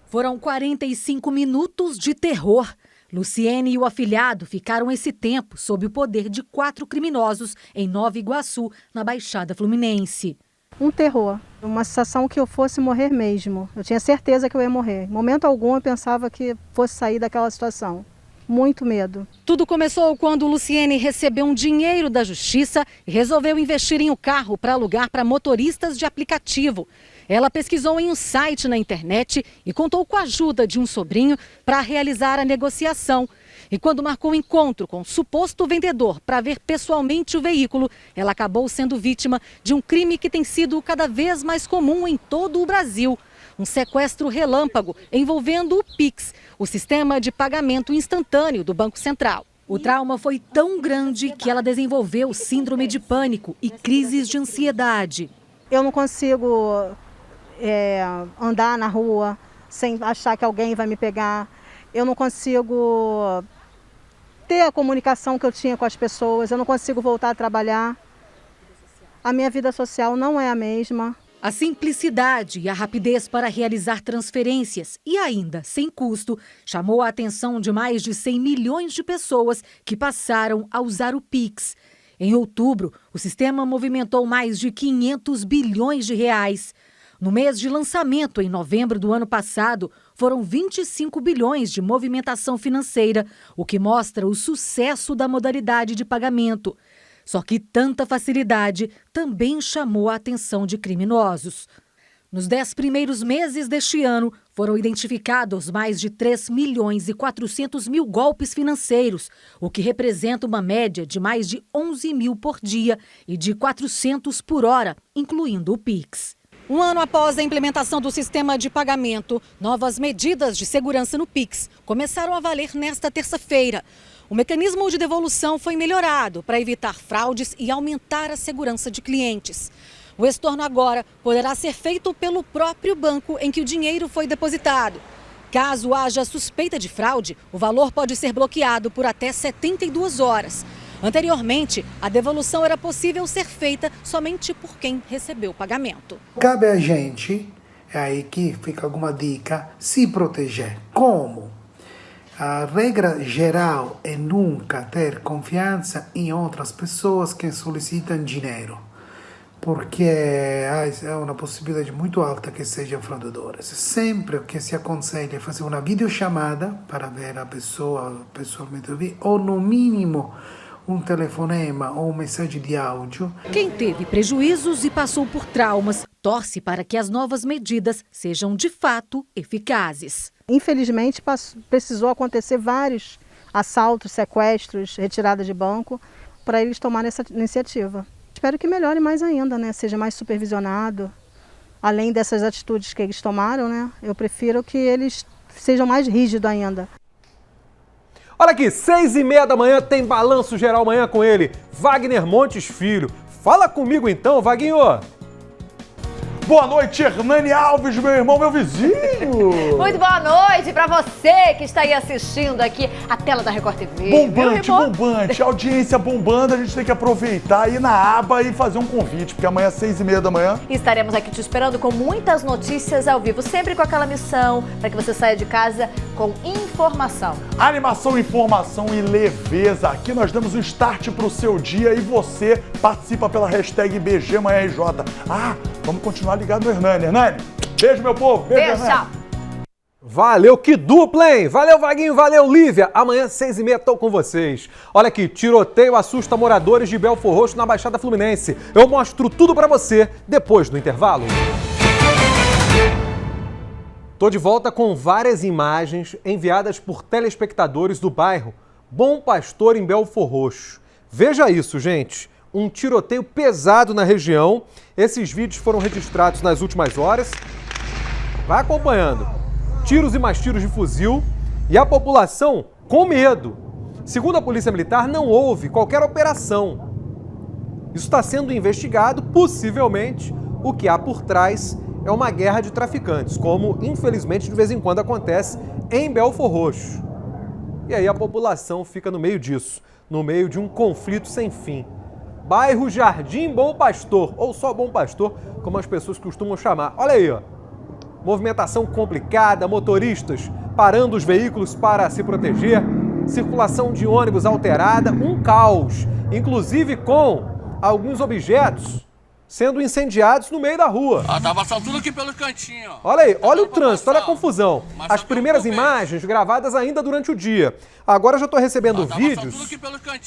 Foram 45 minutos de terror. Luciene e o afilhado ficaram esse tempo sob o poder de 4 criminosos em Nova Iguaçu, na Baixada Fluminense. Um terror, uma sensação que eu fosse morrer mesmo. Eu tinha certeza que eu ia morrer. Em momento algum eu pensava que fosse sair daquela situação. Muito medo. Tudo começou quando Luciene recebeu um dinheiro da justiça e resolveu investir em um carro para alugar para motoristas de aplicativo. Ela pesquisou em um site na internet e contou com a ajuda de um sobrinho para realizar a negociação. E quando marcou um encontro com o suposto vendedor para ver pessoalmente o veículo, ela acabou sendo vítima de um crime que tem sido cada vez mais comum em todo o Brasil. Um sequestro relâmpago envolvendo o Pix, o sistema de pagamento instantâneo do Banco Central. O trauma foi tão grande que ela desenvolveu síndrome de pânico e crises de ansiedade. Eu não consigo andar na rua sem achar que alguém vai me pegar. Eu não consigo ter a comunicação que eu tinha com as pessoas. Eu não consigo voltar a trabalhar. A minha vida social não é a mesma. A simplicidade e a rapidez para realizar transferências e ainda sem custo chamou a atenção de mais de 100 milhões de pessoas que passaram a usar o Pix. Em outubro, o sistema movimentou mais de 500 bilhões de reais. No mês de lançamento, em novembro do ano passado, foram 25 bilhões de movimentação financeira, o que mostra o sucesso da modalidade de pagamento. Só que tanta facilidade também chamou a atenção de criminosos. Nos 10 primeiros meses deste ano, foram identificados mais de 3.400.000 golpes financeiros, o que representa uma média de mais de 11 mil por dia e de 400 por hora, incluindo o Pix. Um ano após a implementação do sistema de pagamento, novas medidas de segurança no Pix começaram a valer nesta terça-feira. O mecanismo de devolução foi melhorado para evitar fraudes e aumentar a segurança de clientes. O estorno agora poderá ser feito pelo próprio banco em que o dinheiro foi depositado. Caso haja suspeita de fraude, o valor pode ser bloqueado por até 72 horas. Anteriormente, a devolução era possível ser feita somente por quem recebeu o pagamento. Cabe a gente, aí que fica alguma dica, se proteger. Como? A regra geral é nunca ter confiança em outras pessoas que solicitam dinheiro, porque é uma possibilidade muito alta que sejam fraudadoras. Sempre o que se aconselha é fazer uma videochamada para ver a pessoa pessoalmente, ou no mínimo um telefonema ou mensagem de áudio. Quem teve prejuízos e passou por traumas, torce para que as novas medidas sejam de fato eficazes. Infelizmente, precisou acontecer vários assaltos, sequestros, retirada de banco, para eles tomarem essa iniciativa. Espero que melhore mais ainda, né? Seja mais supervisionado. Além dessas atitudes que eles tomaram, né? Eu prefiro que eles sejam mais rígidos ainda. Olha aqui, 6h30 da manhã tem Balanço Geral Manhã com ele, Wagner Montes Filho. Fala comigo então, Vaguinho. Boa noite, Hernani Alves, meu irmão, meu vizinho. Muito boa noite para você que está aí assistindo aqui a tela da Record TV. Bombante, audiência bombando, a gente tem que aproveitar, ir na aba e fazer um convite, porque amanhã, 6h30 da manhã... Estaremos aqui te esperando com muitas notícias ao vivo, sempre com aquela missão para que você saia de casa com informação. Animação, informação e leveza. Aqui nós damos o start para o seu dia e você participa pela hashtag BGManhãRJ. Vamos continuar ligado no Hernani. Hernani, beijo, meu povo. Beijo, tchau. Valeu, que dupla, hein? Valeu, Vaguinho, valeu, Lívia. Amanhã, 6h30, tô com vocês. Olha aqui, tiroteio assusta moradores de Belfor Roxo na Baixada Fluminense. Eu mostro tudo pra você depois do intervalo. Tô de volta com várias imagens enviadas por telespectadores do bairro Bom Pastor, em Belfor Roxo. Veja isso, gente. Um tiroteio pesado na região. Esses vídeos foram registrados nas últimas horas. Vai acompanhando. Tiros e mais tiros de fuzil e a população com medo. Segundo a Polícia Militar, não houve qualquer operação. Isso está sendo investigado. Possivelmente, o que há por trás é uma guerra de traficantes, como infelizmente de vez em quando acontece em Belfor Roxo. E aí a população fica no meio disso, no meio de um conflito sem fim. Bairro Jardim Bom Pastor, ou só Bom Pastor, como as pessoas costumam chamar. Olha aí, ó. Movimentação complicada, motoristas parando os veículos para se proteger, circulação de ônibus alterada, um caos, inclusive com alguns objetos sendo incendiados no meio da rua. Tá passando tudo aqui pelo cantinho. Olha aí, olha o trânsito, olha a confusão. As primeiras imagens gravadas ainda durante o dia. Agora já estou recebendo vídeos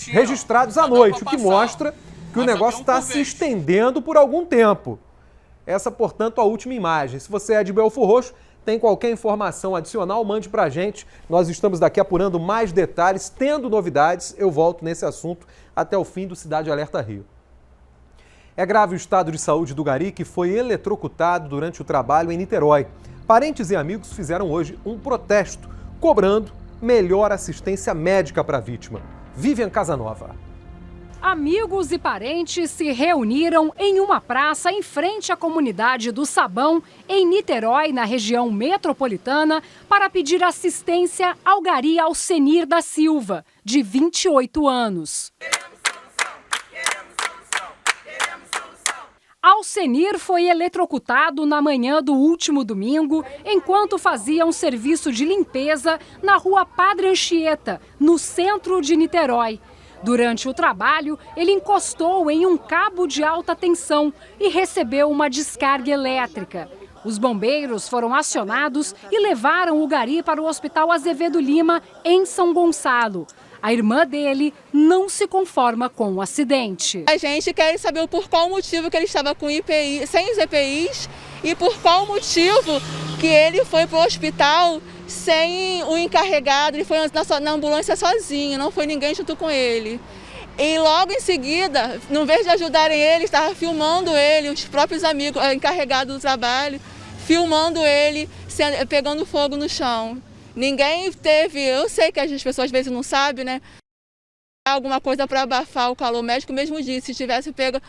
registrados à noite, o que mostra que o negócio está se estendendo por algum tempo. Essa, portanto, a última imagem. Se você é de Belfor Roxo, tem qualquer informação adicional, mande pra gente. Nós estamos daqui apurando mais detalhes. Tendo novidades, eu volto nesse assunto até o fim do Cidade Alerta Rio. É grave o estado de saúde do gari, que foi eletrocutado durante o trabalho em Niterói. Parentes e amigos fizeram hoje um protesto, cobrando melhor assistência médica para a vítima. Vivian Casanova. Amigos e parentes se reuniram em uma praça em frente à comunidade do Sabão, em Niterói, na região metropolitana, para pedir assistência ao gari Alcenir da Silva, de 28 anos. Alcenir foi eletrocutado na manhã do último domingo, enquanto fazia um serviço de limpeza na rua Padre Anchieta, no centro de Niterói. Durante o trabalho, ele encostou em um cabo de alta tensão e recebeu uma descarga elétrica. Os bombeiros foram acionados e levaram o gari para o Hospital Azevedo Lima, em São Gonçalo. A irmã dele não se conforma com o acidente. A gente quer saber por qual motivo que ele estava com IPI, sem os EPIs, e por qual motivo que ele foi para o hospital sem o encarregado, ele foi na ambulância sozinho, não foi ninguém junto com ele. E logo em seguida, no vez de ajudarem ele, estava filmando ele, os próprios amigos, encarregados do trabalho, filmando ele, pegando fogo no chão. Ninguém teve, eu sei que as pessoas às vezes não sabem, né? Alguma coisa para abafar o calor. O médico mesmo disse, se tivesse pego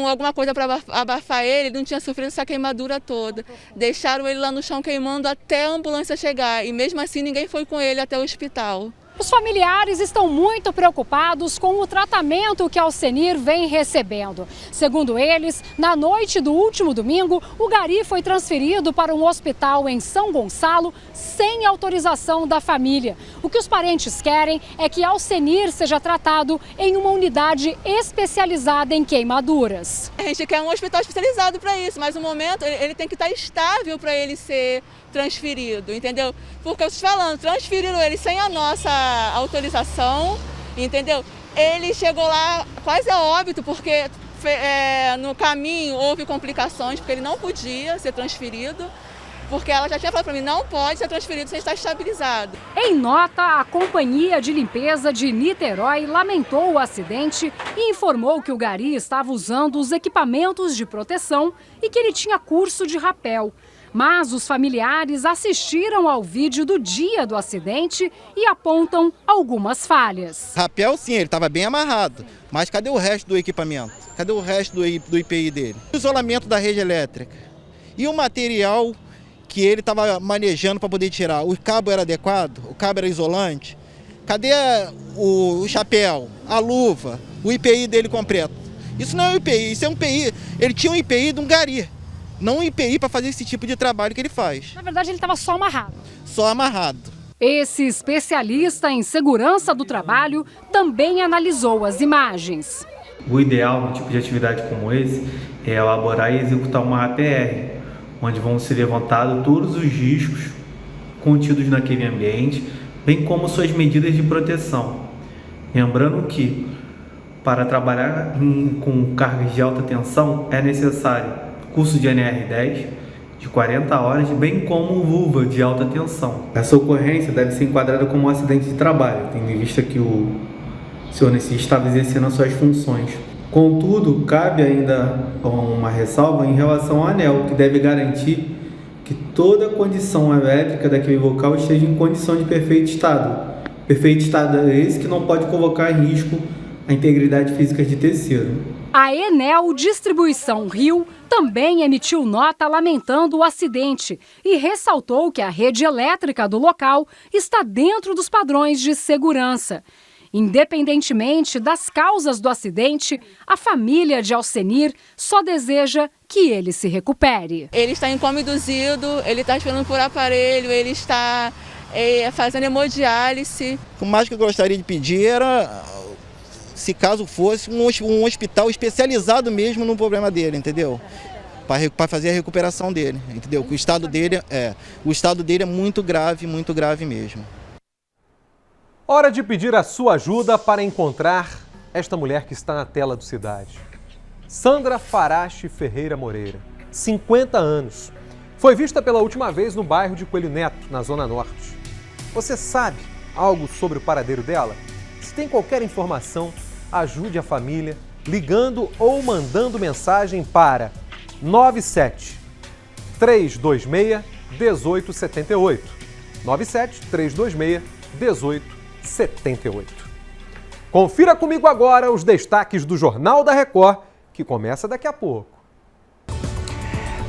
alguma coisa para abafar ele não tinha sofrido essa queimadura toda. Deixaram ele lá no chão queimando até a ambulância chegar e mesmo assim ninguém foi com ele até o hospital. Os familiares estão muito preocupados com o tratamento que Alcenir vem recebendo. Segundo eles, na noite do último domingo, o gari foi transferido para um hospital em São Gonçalo sem autorização da família. O que os parentes querem é que Alcenir seja tratado em uma unidade especializada em queimaduras. A gente quer um hospital especializado para isso, mas no momento ele tem que estar estável para ele ser transferido, entendeu? Porque eu estou falando, transferiram ele sem a nossa autorização, entendeu? Ele chegou lá quase a óbito, porque no caminho houve complicações, porque ele não podia ser transferido, porque ela já tinha falado para mim, não pode ser transferido sem estar estabilizado. Em nota, a Companhia de Limpeza de Niterói lamentou o acidente e informou que o gari estava usando os equipamentos de proteção e que ele tinha curso de rapel. Mas os familiares assistiram ao vídeo do dia do acidente e apontam algumas falhas. Rapel sim, ele estava bem amarrado, mas cadê o resto do equipamento? Cadê o resto do IPI dele? O isolamento da rede elétrica e o material que ele estava manejando para poder tirar. O cabo era adequado? O cabo era isolante? Cadê o chapéu, a luva, o IPI dele completo? Isso não é um IPI, isso é um IPI. Ele tinha um IPI de um gari. Não um IPI para fazer esse tipo de trabalho que ele faz. Na verdade, ele estava só amarrado. Só amarrado. Esse especialista em segurança do trabalho também analisou as imagens. O ideal no tipo de atividade como esse é elaborar e executar uma APR, onde vão ser levantados todos os riscos contidos naquele ambiente, bem como suas medidas de proteção. Lembrando que, para trabalhar com cargas de alta tensão, é necessário curso de NR10 de 40 horas, bem como luva de alta tensão. Essa ocorrência deve ser enquadrada como um acidente de trabalho, tendo em vista que o senhor Nessi estava exercendo as suas funções. Contudo, cabe ainda uma ressalva em relação ao ANEEL, que deve garantir que toda a condição elétrica daquele local esteja em condição de perfeito estado. Perfeito estado é esse que não pode colocar em risco a integridade física de terceiro. A Enel Distribuição Rio também emitiu nota lamentando o acidente e ressaltou que a rede elétrica do local está dentro dos padrões de segurança. Independentemente das causas do acidente, a família de Alcenir só deseja que ele se recupere. Ele está em coma induzido, ele está esperando por aparelho, ele está fazendo hemodiálise. O mais que eu gostaria de pedir era, se caso fosse, um hospital especializado mesmo no problema dele, entendeu? Para fazer a recuperação dele, entendeu? O estado dele é muito grave mesmo. Hora de pedir a sua ajuda para encontrar esta mulher que está na tela do Cidade. Sandra Farache Ferreira Moreira, 50 anos. Foi vista pela última vez no bairro de Coelho Neto, na Zona Norte. Você sabe algo sobre o paradeiro dela? Se tem qualquer informação, ajude a família ligando ou mandando mensagem para 97 326 1878. 97 326 1878. Confira comigo agora os destaques do Jornal da Record, que começa daqui a pouco.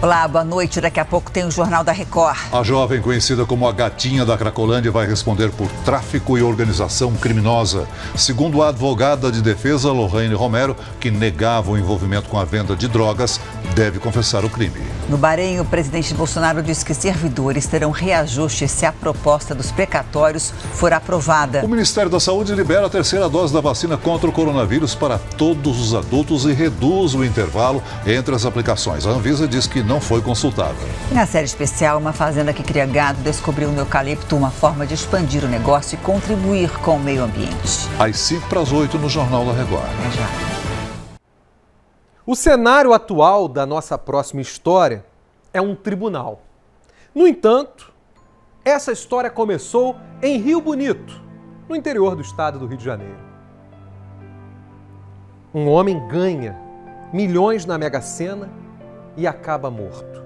Olá, boa noite. Daqui a pouco tem o Jornal da Record. A jovem conhecida como a Gatinha da Cracolândia vai responder por tráfico e organização criminosa. Segundo a advogada de defesa, Lorraine Romero, que negava o envolvimento com a venda de drogas, deve confessar o crime. No Bahrein, o presidente Bolsonaro disse que servidores terão reajuste se a proposta dos precatórios for aprovada. O Ministério da Saúde libera a terceira dose da vacina contra o coronavírus para todos os adultos e reduz o intervalo entre as aplicações. A Anvisa diz que não foi consultada. E na série especial, uma fazenda que cria gado descobriu no eucalipto uma forma de expandir o negócio e contribuir com o meio ambiente. Às 7:55 no Jornal da Record. É já. O cenário atual da nossa próxima história é um tribunal. No entanto, essa história começou em Rio Bonito, no interior do estado do Rio de Janeiro. Um homem ganha milhões na Mega Sena e acaba morto.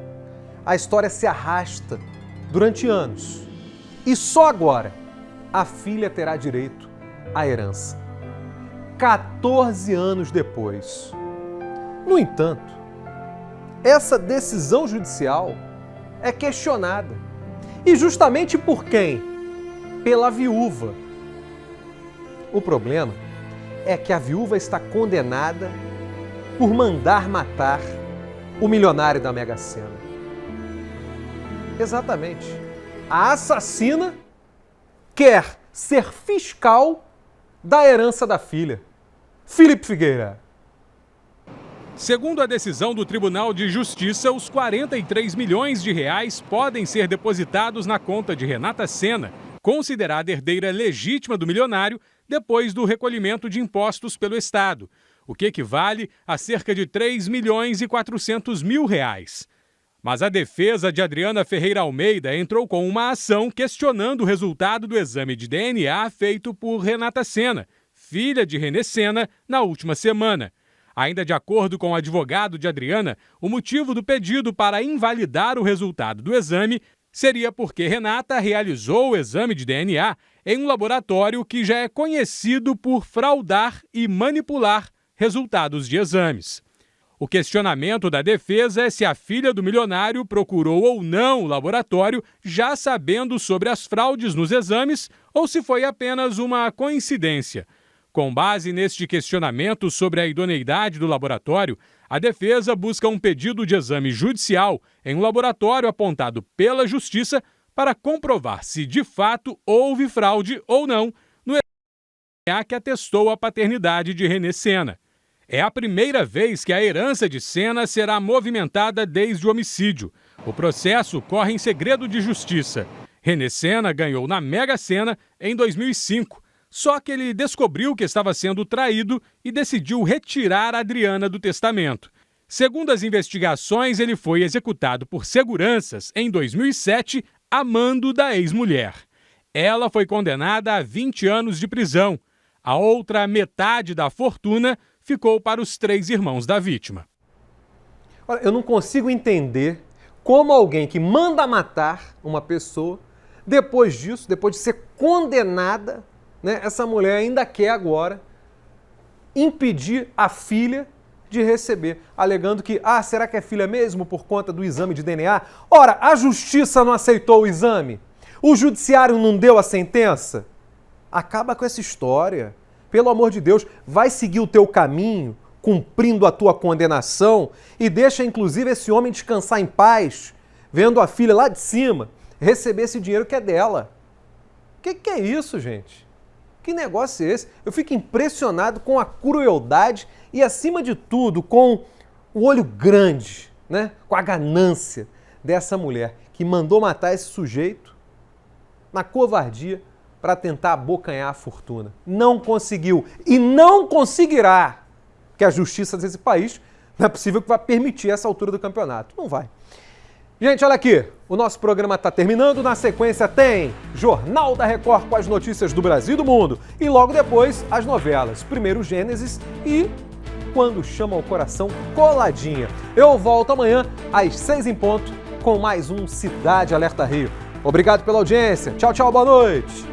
A história se arrasta durante anos e só agora a filha terá direito à herança. 14 anos depois. No entanto, essa decisão judicial é questionada. E justamente por quem? Pela viúva. O problema é que a viúva está condenada por mandar matar o milionário da Mega Sena. Exatamente. A assassina quer ser fiscal da herança da filha. Felipe Figueira. Segundo a decisão do Tribunal de Justiça, os 43 milhões de reais podem ser depositados na conta de Renata Sena, considerada herdeira legítima do milionário, depois do recolhimento de impostos pelo Estado, o que equivale a cerca de 3 milhões e 400 mil reais. Mas a defesa de Adriana Ferreira Almeida entrou com uma ação questionando o resultado do exame de DNA feito por Renata Sena, filha de René Sena, na última semana. Ainda de acordo com o advogado de Adriana, o motivo do pedido para invalidar o resultado do exame seria porque Renata realizou o exame de DNA em um laboratório que já é conhecido por fraudar e manipular resultados de exames. O questionamento da defesa é se a filha do milionário procurou ou não o laboratório já sabendo sobre as fraudes nos exames ou se foi apenas uma coincidência. Com base neste questionamento sobre a idoneidade do laboratório, a defesa busca um pedido de exame judicial em um laboratório apontado pela Justiça para comprovar se de fato houve fraude ou não no exame que atestou a paternidade de René Sena. É a primeira vez que a herança de Sena será movimentada desde o homicídio. O processo corre em segredo de justiça. René Sena ganhou na Mega Sena em 2005. Só que ele descobriu que estava sendo traído e decidiu retirar a Adriana do testamento. Segundo as investigações, ele foi executado por seguranças em 2007, a mando da ex-mulher. Ela foi condenada a 20 anos de prisão. A outra metade da fortuna ficou para os 3 irmãos da vítima. Olha, eu não consigo entender como alguém que manda matar uma pessoa, depois disso, depois de ser condenada, essa mulher ainda quer agora impedir a filha de receber, alegando que, será que é filha mesmo por conta do exame de DNA? Ora, a justiça não aceitou o exame? O judiciário não deu a sentença? Acaba com essa história. Pelo amor de Deus, vai seguir o teu caminho, cumprindo a tua condenação e deixa, inclusive, esse homem descansar em paz, vendo a filha lá de cima receber esse dinheiro que é dela. Que é isso, gente? Que negócio é esse? Eu fico impressionado com a crueldade e, acima de tudo, com o olho grande, com a ganância dessa mulher que mandou matar esse sujeito na covardia para tentar abocanhar a fortuna. Não conseguiu e não conseguirá, porque a justiça desse país não é possível que vá permitir essa altura do campeonato. Não vai. Gente, olha aqui, o nosso programa está terminando. Na sequência tem Jornal da Record com as notícias do Brasil e do mundo. E logo depois, as novelas. Primeiro Gênesis e Quando Chama o Coração, coladinha. Eu volto amanhã às 6 em ponto com mais um Cidade Alerta Rio. Obrigado pela audiência. Tchau, tchau, boa noite.